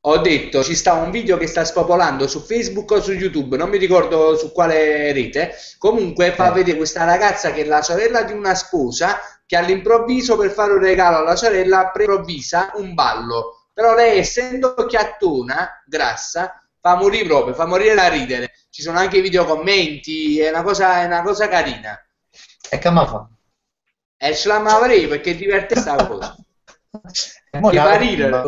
Ho detto, ci sta un video che sta spopolando su Facebook o su YouTube, non mi ricordo su quale rete. Comunque fa Eh. vedere questa ragazza che è la sorella di una sposa che all'improvviso per fare un regalo alla sorella improvvisa un ballo. Però lei, essendo chiattona, grassa, fa morire proprio, fa morire da ridere. Ci sono anche i videocommenti, è una cosa carina. E che mi fa? E ce la avrei perché è divertente sta cosa. E mo Che ne fa avrei, ridere.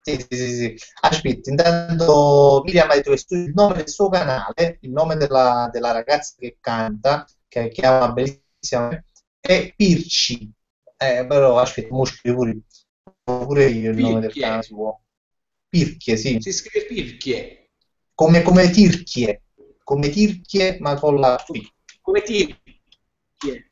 sì, sì, sì, sì. Aspetta, intanto Miriam ha detto che il nome del suo canale, il nome della ragazza che canta, che chiama bellissima, è Pirci. Però aspetta, mo scrivo pure io il nome del canale Pirchie. suo. Pirchie, sì. Si scrive Pirchie. Come Tirchie, ma con la P. Come Pirchie.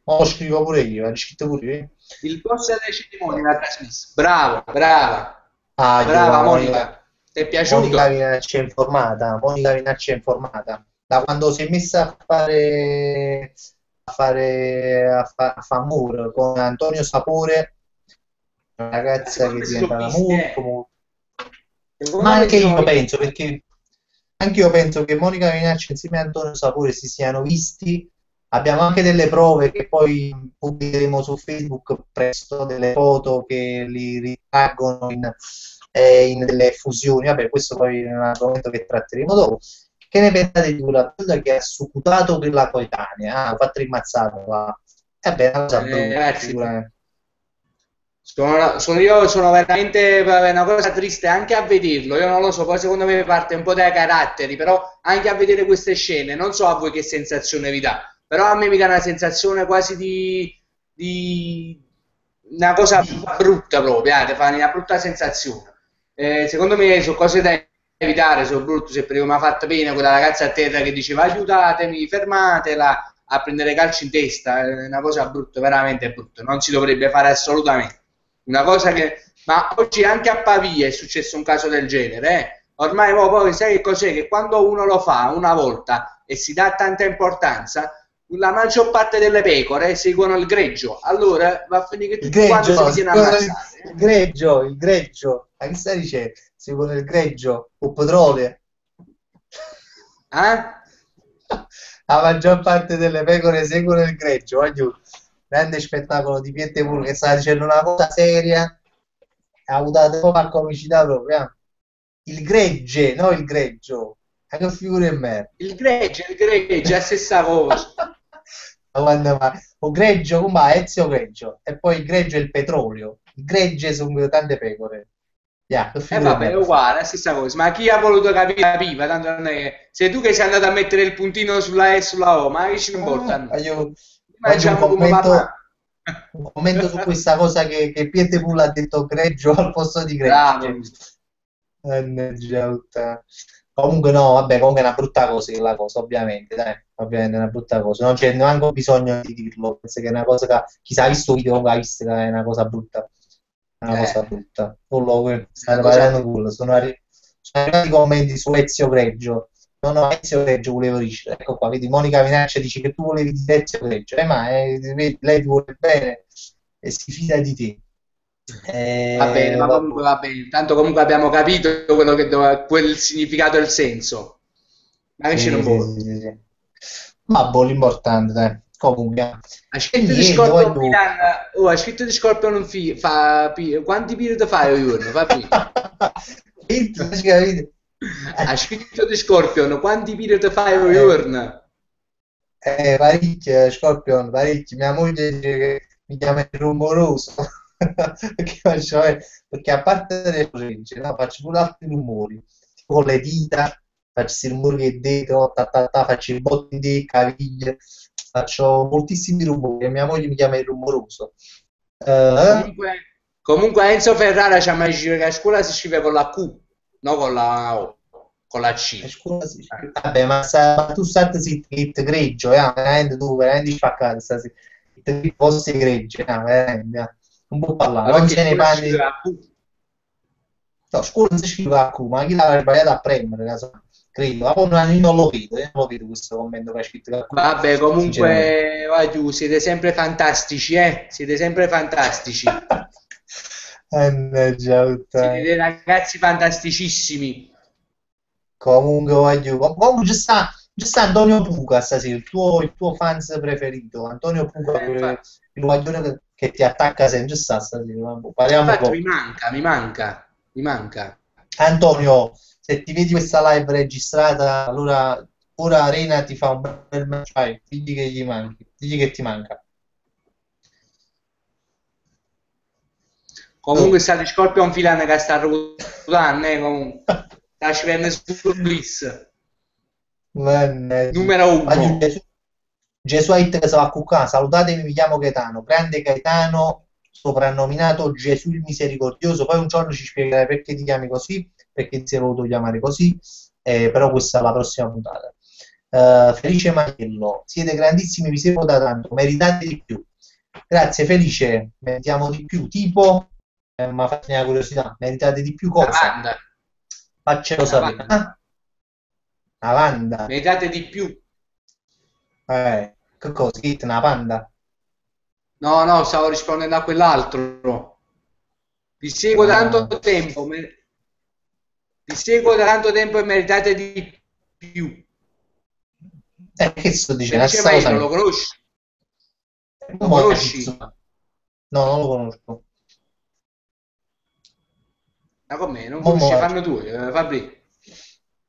Mo lo scrivo pure io, hai scritto pure io. Il boss delle cerimonie l'ha trasmesso. Bravo, brava, Io, brava Monica, Monica. Ti è Monica piaciuto? Vinacci è informata, Monica Vinacci è informata. Da quando si è messa a fa amore con Antonio Sapore, una ragazza che Secondo è me si sono diventata visti, molto, molto. Ma Secondo me anche si sono io visti. penso, perché anche io penso che Monica Vinacci insieme a Antonio Sapore si siano visti. Abbiamo anche delle prove che poi pubblicheremo su Facebook presto, delle foto che li ritraggono in delle fusioni. Vabbè, questo poi è un argomento che tratteremo dopo. Che ne pensate di quella cosa che ha sucutato per la coetanea? Ha fatto rimmazzata. Vabbè, è una cosa brutta, Ragazzi, sicuramente. Io sono veramente è una cosa triste anche a vederlo. Io non lo so, poi secondo me parte un po' dai caratteri, però anche a vedere queste scene, non so a voi che sensazione vi dà, però a me mi dà una sensazione quasi di una cosa brutta proprio, ti fa una brutta sensazione. Secondo me sono cose da evitare, sono brutte, se perché mi ha fatto bene quella ragazza a terra che diceva aiutatemi, fermatela a prendere calci in testa, è una cosa brutta, veramente brutta, non si dovrebbe fare assolutamente. Una cosa che... Ma oggi anche a Pavia è successo un caso del genere, eh? Ormai poi sai che cos'è? Che quando uno lo fa una volta e si dà tanta importanza, la maggior parte delle pecore seguono il greggio. Allora va a finire che Il tutti quanti greggio, si dicono ammazzare. il greggio, ma che stai dicendo? Seguono il greggio, o petrolio. Eh? La maggior parte delle pecore seguono il greggio, voglio grande spettacolo di Pietro che sta dicendo una cosa seria, ha avuto la comicità proprio. Il gregge, no il greggio, ma che figura in me. Il greggio è la stessa cosa. O greggio, come Ezio greggio, e poi il greggio è il petrolio, il gregge sono tante pecore. Yeah, che E figura in vabbè, è me. uguale, è la stessa cosa. Ma chi ha voluto capire la pipa? Tanto non è che... Sei tu che sei andato a mettere il puntino sulla E e sulla O, ma che ci importa a noi? Voglio Mangiamo come papà. un commento su questa cosa che Pietro ha detto greggio al posto di Bravo. gregge. Mannaggia puttana. Comunque no, vabbè, comunque è una brutta cosa la cosa, ovviamente, dai, ovviamente è una brutta cosa. Non c'è neanche bisogno di dirlo, penso che è una cosa che chi sa visto il video comunque ha visto che è una cosa brutta. È una cosa Eh, brutta. Solo una stanno cosa parlando brutta. culo, sono arrivati commenti su Ezio Greggio. No, no, Ezio Greggio volevo dire. Ecco qua, vedi, Monica Minaccia dice che tu volevi dire Ezio Greggio, ma vedi, lei ti vuole bene e si fida di te. Va bene, ma Vabbè. comunque va bene. Tanto comunque abbiamo capito quello che quel significato e il senso. Ma che ce ne Sì, sì, importa? sì, sì, sì. Ma boh, l'importante, dai. Comunque. Ha E scritto di niente, Scorpion voglio... Milan. Oh, ha scritto di Scorpion un quanti periodi fai al giorno? Fa Capito? Ha scritto di Scorpion, quanti periodi fai al giorno? Parecchio, Scorpion, parecchio. Mia moglie dice che mi chiama il rumoroso. Perché, perché a parte delle orecchie, no, faccio pure altri rumori. Tipo con le dita, faccio il rumore che dito, faccio i botti di caviglie. Faccio moltissimi rumori e mia moglie mi chiama il rumoroso. Eh? Comunque Enzo Ferrara ci ha mai detto che a scuola si scrive con la Q, no con la O, con la C. Scusa, sì. Vabbè, ma tu stai zitto, che ti greggio, veramente tu, veramente spaccato, stai ti fossi greggio, veramente, non può parlare, Ma non perché a se ne scuola si scrive parli, la Q? no, scuola non si scrive a Q, ma chi l'ha sbagliato a prendere, credo, ma poi io non lo vedo, io non lo vedo questo commento che ha scritto a Q, Vabbè, sinceramente. comunque, vai giù, siete sempre fantastici, eh? Siete sempre fantastici. Mannaggia, Siete puttana. dei ragazzi fantasticissimi. Comunque voglio. Comunque ci sta Antonio Puca stasera, il tuo fans preferito. Antonio Puca, Infatti, il guaglione che ti attacca sempre, ci sta stasera. Vabbè, parliamo un infatti po'. mi manca. Antonio, se ti vedi questa live registrata, allora ora Arena ti fa un bel match. Vai, digli che gli manchi, digli che ti manca. Comunque Oh. sta di Scorpion Filan che sta rotando, comunque. Sta scrivendo su Bliss. Mannaggia. Numero Voglio uno. Gesuite che se va a cuccare, salutatemi, mi chiamo Gaetano, grande Gaetano, soprannominato Gesù il Misericordioso, poi un giorno ci spiegherai perché ti chiami così, perché ti sei voluto chiamare così, però questa è la prossima puntata. Felice Maiello, siete grandissimi, vi seguo da tanto, meritate di più. Grazie Felice, meritiamo di più, tipo, ma fatti una curiosità, meritate di più Una cosa? banda. Faccelo Una sapere. banda. Ah, Lavanda. Meritate di più. Che cosa? Hit, una panda? No, no, stavo rispondendo a quell'altro. Vi seguo da tanto Ah. tempo. Vi seguo da tanto tempo e meritate di più. Che sto dicendo? La Felice stessa cosa Maino, lo mia. conosci? Lo Mo' conosci? No, non lo conosco. Ma con me, non Mo' conosci, fanno due, Fabri.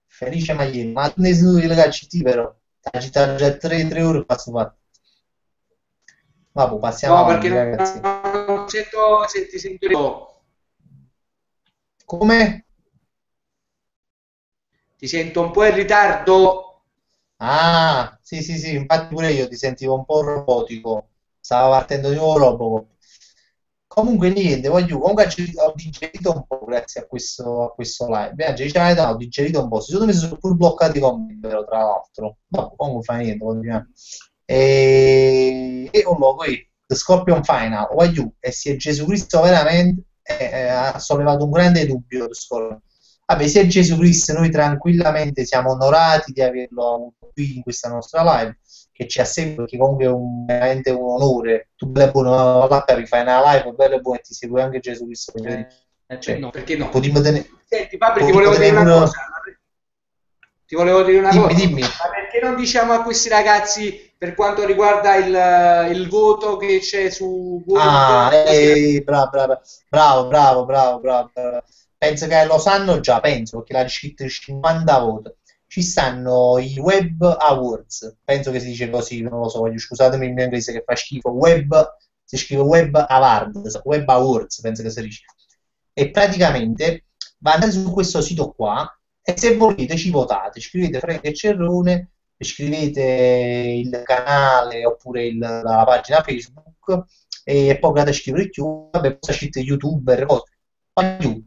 Felice Maglieni. Ma tu ne sei il CT però. La città già 3 ore passo fatto. Vabbè, passiamo No, perché avanti, ragazzi. non sento se ti sento. Come? Ti sento un po' in ritardo. Ah, sì, sì, sì, infatti pure io ti sentivo un po' robotico, stava partendo di nuovo Robocop. Comunque niente, comunque ho digerito un po' grazie a questo live. Biagio, diciamo la verità, ho digerito un po'. Secondo me si sono pure bloccati i commenti, però, tra l'altro. No, comunque fa niente, continuiamo. E un logo qui, The Scorpion Final, Wagyu, e se Gesù Cristo veramente ha sollevato un grande dubbio. Vabbè, se Gesù Cristo, noi tranquillamente siamo onorati di averlo avuto qui in questa nostra live, che ci assegua, perché comunque è veramente un onore. Tu bello e buono, là per fai una live, bello e buono, e ti segue anche Gesù Cristo. Cioè, No, perché no? potremmo tenere, Senti, Fabri, ti potremmo volevo dire tenere una pure... cosa. Ti volevo dire una Dimmi, cosa. dimmi. Ma perché non diciamo a questi ragazzi per quanto riguarda il voto che c'è su Ah, Word? Così bravo, bravo, bravo, bravo, bravo, bravo, bravo. Penso che lo sanno già, penso, perché l'ha scritto 50 voti. Ci stanno i Web Awards, penso che si dice così, non lo so, scusatemi il mio inglese che fa schifo. Si scrive Web Awards, Web Awards, penso che si dice. E praticamente andate su questo sito qua e se volete ci votate, scrivete Frank e Cerrone, scrivete il canale oppure la pagina Facebook e poi andate a scrivere chiunque, vabbè, poi scrivete youtuber, cose.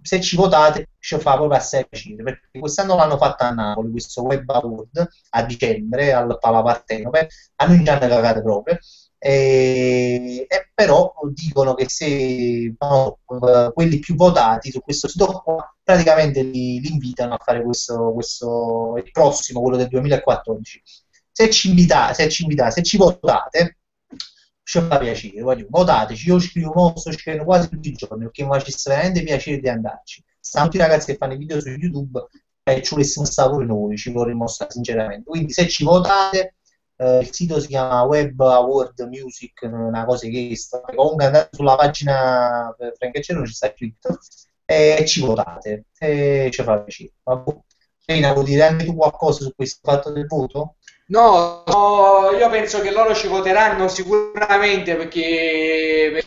Se ci votate ci fa proprio assai piacere, perché quest'anno l'hanno fatta a Napoli, questo Web Award, a dicembre, al Palapartenope, a noi ci hanno cagato proprio, e però dicono che se no, quelli più votati su questo sito qua, praticamente li invitano a fare il prossimo, quello del 2014. Se ci votate, ci fa piacere, votateci, io scrivo, sto scrivendo quasi tutti i giorni, perché mi facesse veramente piacere di andarci. Stanno tutti i ragazzi che fanno i video su YouTube e ci volessimo stare pure noi, ci vorremmo stare sinceramente. Quindi se ci votate, il sito si chiama Web Award Music, una cosa che sta. Comunque andate sulla pagina Frank e Cerro, ci sta scritto, e ci votate, e ci fa piacere. Vabbè. Reina, vuoi dire anche tu qualcosa su questo fatto del voto? no, no, io penso che loro ci voteranno sicuramente perché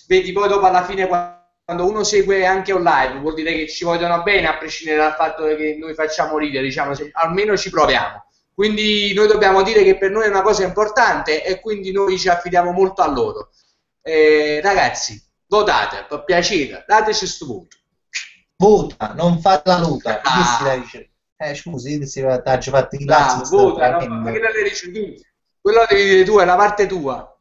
vedi poi dopo alla fine quando uno segue anche online vuol dire che ci vogliono bene a prescindere dal fatto che noi facciamo ridere, diciamo, almeno ci proviamo. Quindi noi dobbiamo dire che per noi è una cosa importante e quindi noi ci affidiamo molto a loro. Ragazzi, votate, per piacere, dateci questo voto. Vota, non fa la luta. Chi si la Ah, dice? Scusi, si ha fatto i bravo, classici vota, ma che tremendo. le dici tu? Quello lo devi dire tu, è la parte tua.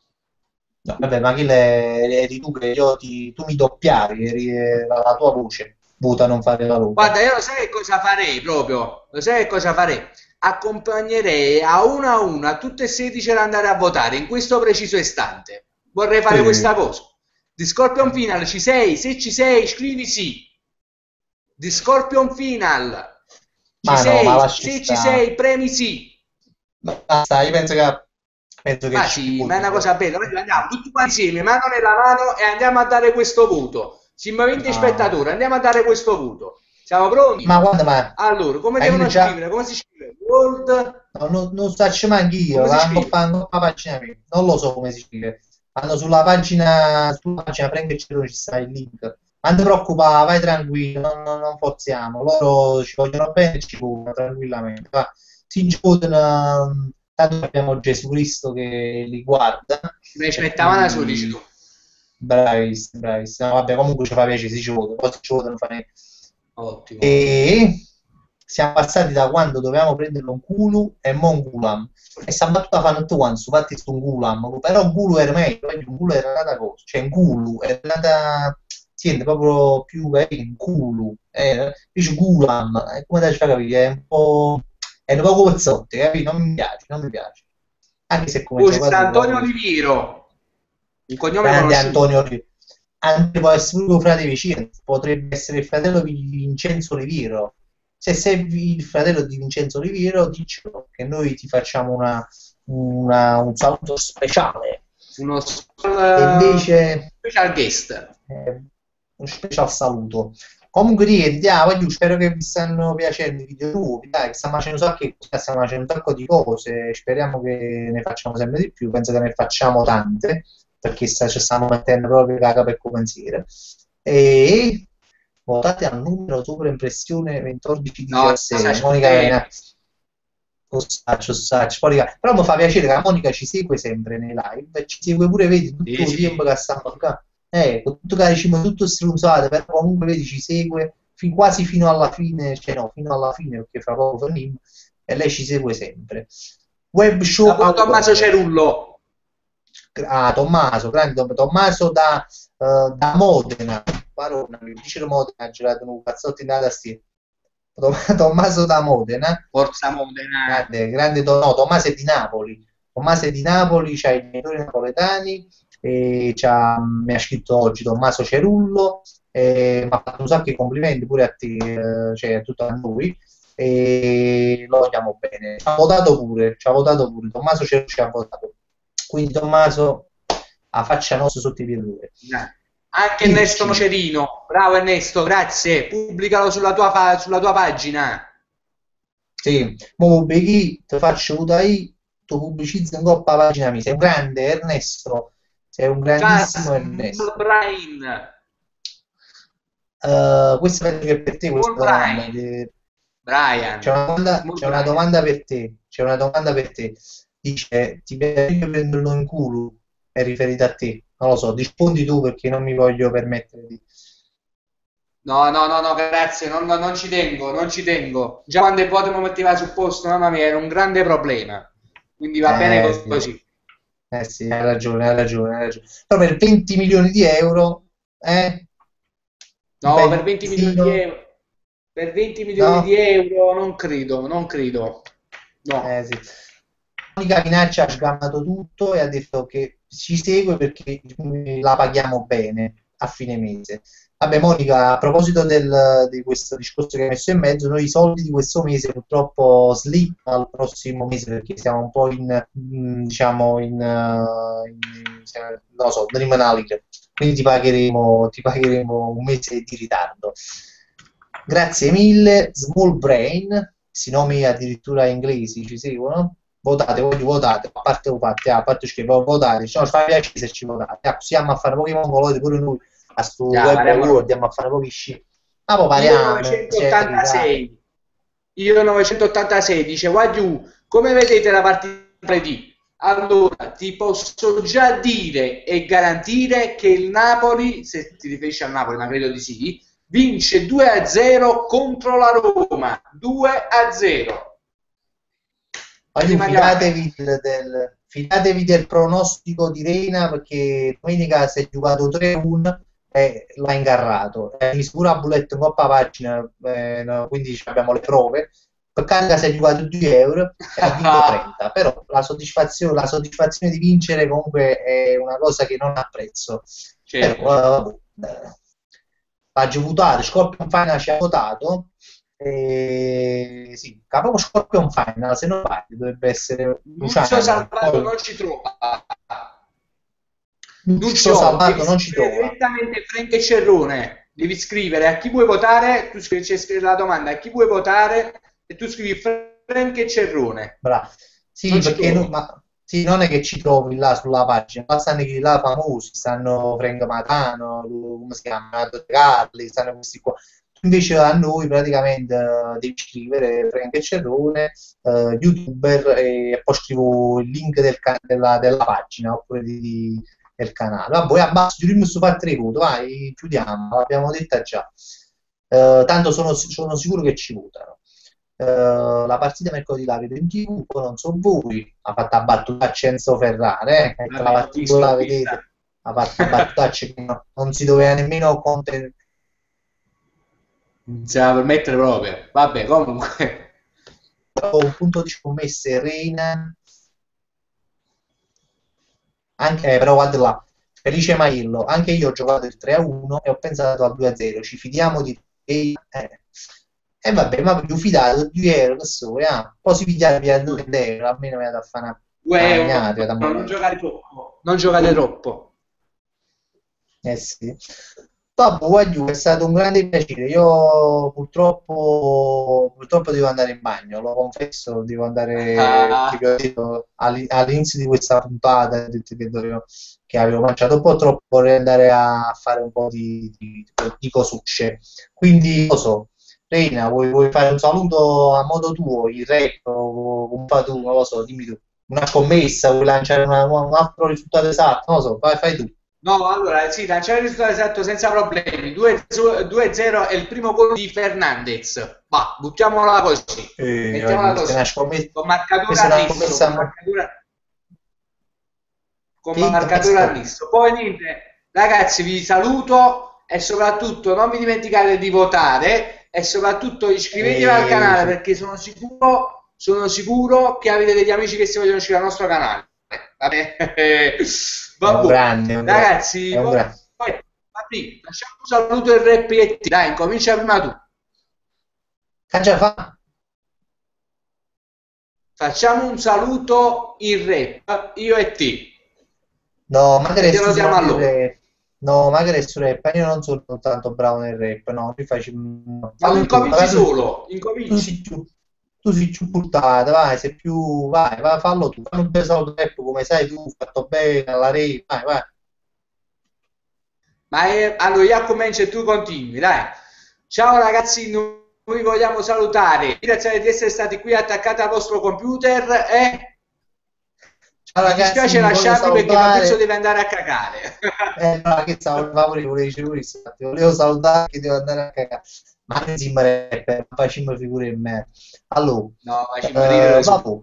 No, vabbè, ma eri tu che tu mi doppiavi, eri la tua voce. Vota, non fare la luta. Guarda, io lo sai che cosa farei proprio? Lo sai che cosa farei? Accompagnerei a una tutte e 16 ad andare a votare in questo preciso istante. Vorrei fare Sì. questa cosa. Di Scorpion Final ci sei? Se ci sei, scrivi sì. Di Scorpion Final ci Ma no, ma sei? lasci Se ci sta. sei, premi sì. Basta, io penso che Ma ci sì, ma è una voti. cosa bella. Noi andiamo tutti quanti insieme, mano nella mano, e andiamo a dare questo voto. Siamo 20 No. spettatori, andiamo a dare questo voto. Siamo pronti? Ma guarda, ma Allora, come hai devono già... scrivere? Come si scrive? World? No, non faccio manco io, Come si vanno scrive? fanno la pagina mia, non lo so come si scrive. Vanno sulla pagina prendi e ci sta il link. Non ti preoccupare, vai tranquillo, non forziamo. Loro ci vogliono bene e ci votano tranquillamente. Va. Si votano, tanto abbiamo Gesù Cristo che li guarda Mi e aspettavano da solo, dici tu. quindi bravissimo, bravissimo. No, vabbè, comunque ci fa piacere, si ci votano, poi si ci votano, fa niente. Ottimo, ottimo. E siamo passati da quando dovevamo prendere un culo e mo un culam. E sta battuta fanno tutto quanto, su fatti sto un culam, però un culo era meglio, un culo era un'altra cosa, cioè un culo era un'altra, sente proprio più un culo, dice culam, e come ti fa capire, è un po' cozzotti, capito? Non mi piace, non mi piace. Anche se come Poi ci sta giocatore va Antonio bene. Oliviero, un cognome Grande conosciuto. Antonio Oliviero. Anche può essere un frate vicino, potrebbe essere il fratello di Vincenzo Oliviero. Se sei il fratello di Vincenzo Oliviero, diccelo che noi ti facciamo un saluto speciale. Uno E invece special guest. un special saluto. Comunque niente, voglio, spero che vi stanno piacendo i video nuovi, dai, che stiamo facendo un sacco di cose, speriamo che ne facciamo sempre di più, penso che ne facciamo tante, perché ci stanno mettendo proprio caga per pensiero. E votate al numero sopra impressione No, si 14-16. Monica bene. Lo saccio. Però mi fa piacere che la Monica ci segue sempre nei live e ci segue pure, vedi, tutto Sì, il tempo sì. che stiamo qua. Con tutto che diciamo tutto stronzate, però comunque vedi ci segue quasi fino alla fine, cioè no, fino alla fine perché fra poco finimo e lei ci segue sempre. Web Ma Show pure Tommaso Award. Cerullo. Ah, Tommaso, grande Tommaso da Modena. Parona, mi dice Modena, ha girato un cazzotto in data sti. Tommaso da Modena, Forza Modena. grande no, Tommaso è di Napoli. Tommaso è di Napoli, c'ha i genitori napoletani, e mi ha scritto oggi Tommaso Cerullo, mi ha fatto un sacco di complimenti pure a te, cioè a tutto a noi, e lo vogliamo bene. Ci ha votato pure, Tommaso Cerullo ci ha votato. Quindi Tommaso, a faccia nostra sotto i piedi. Anche Ernesto Mirci, Nocerino. Bravo Ernesto, grazie. Pubblicalo sulla tua pagina. sì, mo Beghi, ti faccio io, tu pubblicizzi in coppa la pagina mia. Sei un grande Ernesto, sei un grandissimo Just Ernesto. Brain. Questa è per te Small questa domanda. Brain. Brian. Small C'è una Brian. domanda per te. C'è una domanda per te. Dice, ti piacerebbe prenderlo in culo? È riferita a te. Non lo so, rispondi tu perché non mi voglio permettere di... No, no, no, no, grazie, non ci tengo, non ci tengo. Già quando il voto mi metteva sul posto, mamma mia, era un grande problema. Quindi va bene Sì. così. Sì, hai ragione, hai ragione, hai ragione. Però per 20 milioni di euro, un No, per 20 milioni di benzino, euro. Per 20 milioni di no? euro non credo, non credo. No. Sì. Monica Minaccia ha sgamato tutto e ha detto che ci segue perché la paghiamo bene a fine mese. Vabbè, Monica, a proposito di questo discorso che hai messo in mezzo, noi i soldi di questo mese purtroppo slip al prossimo mese perché siamo un po' diciamo, non lo so, dream analysis. Quindi ti pagheremo un mese di ritardo. Grazie mille, Small Brain, questi nomi addirittura inglesi ci seguono. Votate, voglio votate, a parte che votate, ci fa piacere se ci votate. Così andiamo a fare Pokémon Go pure noi a sto Già, web pariamo award, noi. andiamo a fare pochi sci. Ma poi Io pariamo, serietà. 986. Io 986 dice Wagyu, come vedete la partita di allora ti posso già dire e garantire che il Napoli, se ti riferisci al Napoli, ma credo di sì, vince 2-0 contro la Roma. 2-0. Voglio Rimaniamo a casa. fidatevi del pronostico di Reina perché domenica si è giocato 3-1 e l'ha ingarrato. Misura a bulletto in coppa pagina, no, quindi abbiamo le prove. Per Canada si è giocato 2 euro e ha vinto 30, però la soddisfazione di vincere comunque è una cosa che non ha prezzo. Certo, certo. Però, ha votato, Scorpion Final ci ha votato, sì, proprio Scorpion Final, se non sbaglio, dovrebbe essere Lucio Luciano. Salvato non ci trova. Lucio Lucio, devi Salvato non ci scrivere trova. direttamente Frank e Cerrone. Devi scrivere a chi vuoi votare, tu scrivi, c'è scritto la domanda a chi vuoi votare e tu scrivi Frank e Cerrone. Bravo. Non Sì, ci perché trovi. ma, sì, non è che ci trovi là sulla pagina, ma stanno quelli là famosi, stanno Frank Matano, come si chiama, Donato De Carli, stanno questi qua. Invece a noi praticamente devi scrivere Frank e Cerrone, youtuber, e poi scrivo il link della pagina oppure del canale. Vabbè, abbassa, giuriamo su fare 3 voto, vai, chiudiamo, l'abbiamo detta già. Tanto sono sicuro che ci votano. La partita mercoledì la vedo in TV, poi non so voi, ha fatto la battutaccia Enzo Ferrare, ecco la Vabbè, l'ho partita vista, l'ho la vista. vedete, ha fatto la battutaccia che non si doveva nemmeno Non se la permettere proprio. Vabbè, comunque. un punto di scommesse Reina, anche, però guarda là, Felice Maillo, anche io ho giocato il 3-1 e ho pensato al 2-0, ci fidiamo di te, e vabbè, ma più fidato, 2 euro, che so, poi si piglia via 2 euro, almeno mi ha da fare una Uè, magnata, da non morire. giocare troppo. Non giocate troppo. Eh sì. Vabbè, guagliù, è stato un grande piacere. Io purtroppo devo andare in bagno, lo confesso, devo andare perché Ah, vi ho detto all'inizio di questa puntata, ho detto che avevo mangiato un po' troppo, vorrei andare a fare un po' di cosucce. Quindi, lo so, Reina, vuoi fare un saluto a modo tuo, il rap, o un fa tu, non lo so, dimmi tu. Una scommessa, vuoi lanciare un altro risultato esatto, non lo so, fai tu. no, allora sì, lanciare il risultato esatto senza problemi. 2-0 è il primo gol di Fernandez. Va, buttiamola così. Mettiamola Questa è una così. scommessa, Con marcatore questa è una annesso, scommessa con che marcatore testo. annesso. Poi niente, ragazzi, vi saluto e soprattutto non vi dimenticate di votare e soprattutto iscrivetevi al canale Sì, perché sono sicuro che avete degli amici che si vogliono iscrivere al nostro canale. Vabbè. è un Vabbè. grande, Ragazzi, è un grande. Fabri, facciamo un saluto e rap. Dai, incomincia prima tu. Cangia fa? Facciamo un saluto in rap, io e te, No, magari e è te lo su diamo a il loro. rap. No, magari è su rap. Io non sono tanto bravo nel rap. No, tu Ma tu fallo tu, incominci magari solo, tu incominci. sei più buttata, vai, sei più, vai, fallo tu. Fallo un bel saluto rap come sai tu, fatto bene alla rave, vai. Allora io comincio e tu continui, dai. Ciao ragazzi, noi vogliamo salutare. Grazie di essere stati qui attaccati al vostro computer e Ciao mi ragazzi, dispiace vi voglio lasciarvi perché Fabrizio salutare. deve andare a cagare. No, che stavo volevo dire questo, infatti, volevo salutare che devo andare a cagare. Ma non si rapper, facciamo figure in me. Allora, No, facciamo ridere su. vabbè.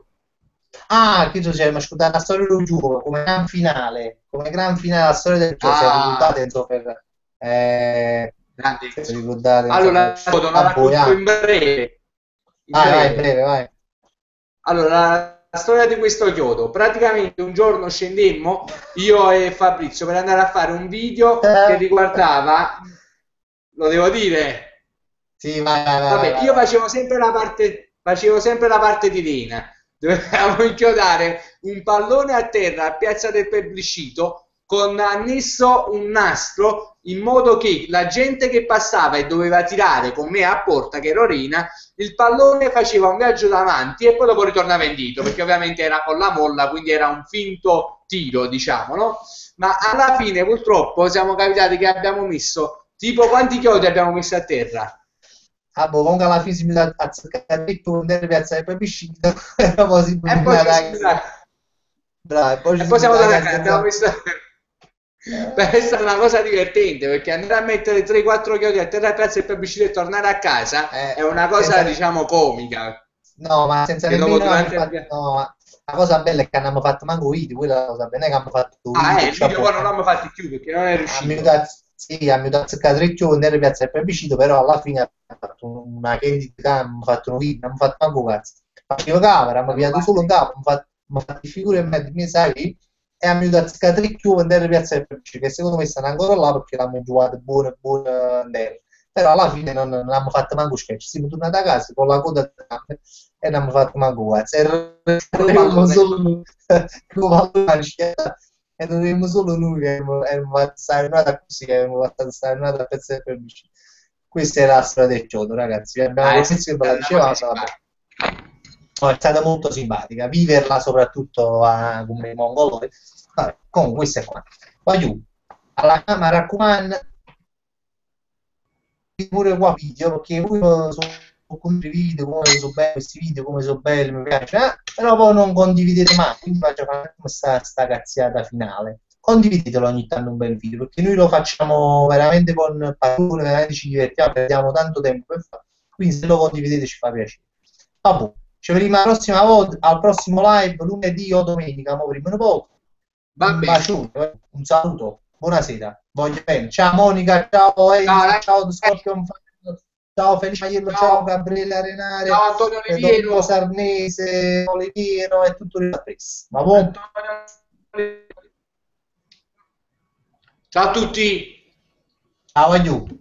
Ah, che c'è, ma ascoltare la storia dello gioco come gran finale la storia del gioco, se Ah, ricordate, insomma, grande. se ricordate, insomma, Allora, la vabbè, racconto in breve. In vai, breve. breve, vai. Allora, la storia di questo chiodo. Praticamente un giorno scendemmo, io e Fabrizio, per andare a fare un video che riguardava, lo devo dire, Sì, vai, vabbè, io vai. facevo sempre la parte di Rena. Dovevamo inchiodare un pallone a terra a Piazza del Plebiscito con annesso un nastro in modo che la gente che passava e doveva tirare con me a porta, che ero Rena, il pallone faceva un viaggio davanti e poi dopo ritornava in dito, perché ovviamente era con la molla, quindi era un finto tiro, diciamo, no? Ma alla fine purtroppo siamo capitati che abbiamo messo, tipo quanti chiodi abbiamo messo a terra? Ah, boh, comunque alla fine si mi dà azzeccare con delle piazze e poi piscina, e poi si E poi mi ci dà siamo casa. Bravo, e poi e ci si poi mi siamo dà tornati a casa casa. senza... Beh, è stata una cosa divertente perché andare a mettere 3-4 chiodi a terra a piazza e poi uscire e tornare a casa è una cosa, senza... diciamo, comica. No, ma senza Che dopo nemmeno abbiamo durante il fatto... viaggio. No, ma la cosa bella è che non abbiamo fatto manco video, quella è la cosa bella, è che abbiamo fatto video, Il cioè, video boh, poi non l'abbiamo fatto più perché non è riuscito. sì, abbiamo azzeccato tre chiodi nelle piazze e poi vicino, però alla fine abbiamo fatto una candidità, abbiamo fatto un video, non abbiamo fatto manco cazzo. Facevo camera, abbiamo L'abbiamo pigliato solo un fatto. capo, abbiamo fatto figure e mezzo, mi sai, e abbiamo azzeccato tre chiodi nelle piazze e poi vicino, che secondo me stanno ancora là perché l'hanno giocato buone, però alla fine non abbiamo fatto manco sketch, siamo tornati a casa con la coda a gambe e non abbiamo fatto manco cazzo, e Le eravamo cose. solo noi, come e non eravamo solo noi che avevamo fatto stare un'altra così, che avevamo fatto stare un'altra pezzo per amici. Questa era la storia del gioco, ragazzi, vi abbiamo È promesso che ve la stata una cosa dicevamo, vabbè. simpatica. No, è stata molto simpatica, viverla soprattutto come i mongoloi. Vabbè, comunque questo è qua. Poi giù, alla mi raccomando, pure qua video perché pure sono condivido come sono belli questi video, come sono belli, mi piace, però poi non condividete mai, quindi faccio fare sta cazziata finale. Condividetelo ogni tanto un bel video perché noi lo facciamo veramente con passione, veramente ci divertiamo, perdiamo tanto tempo per farlo, quindi se lo condividete ci fa piacere. Vabbè, ci vediamo la prossima volta, al prossimo live lunedì o domenica, mo prima un po'. Va Un bene. bacione, un saluto, buonasera, voglio bene. Ciao Monica, ciao Ciao Enzo, ciao ragazzi. Scorpion, ciao Felice Aiello, ciao Ciao. Gabriele Arenare, Ciao Antonio Domenico Oliviero. Sarnese, Oliviero e tutto il resto. Ma buon, Antonio Oliviero. Ciao a tutti. ciao, aiuto.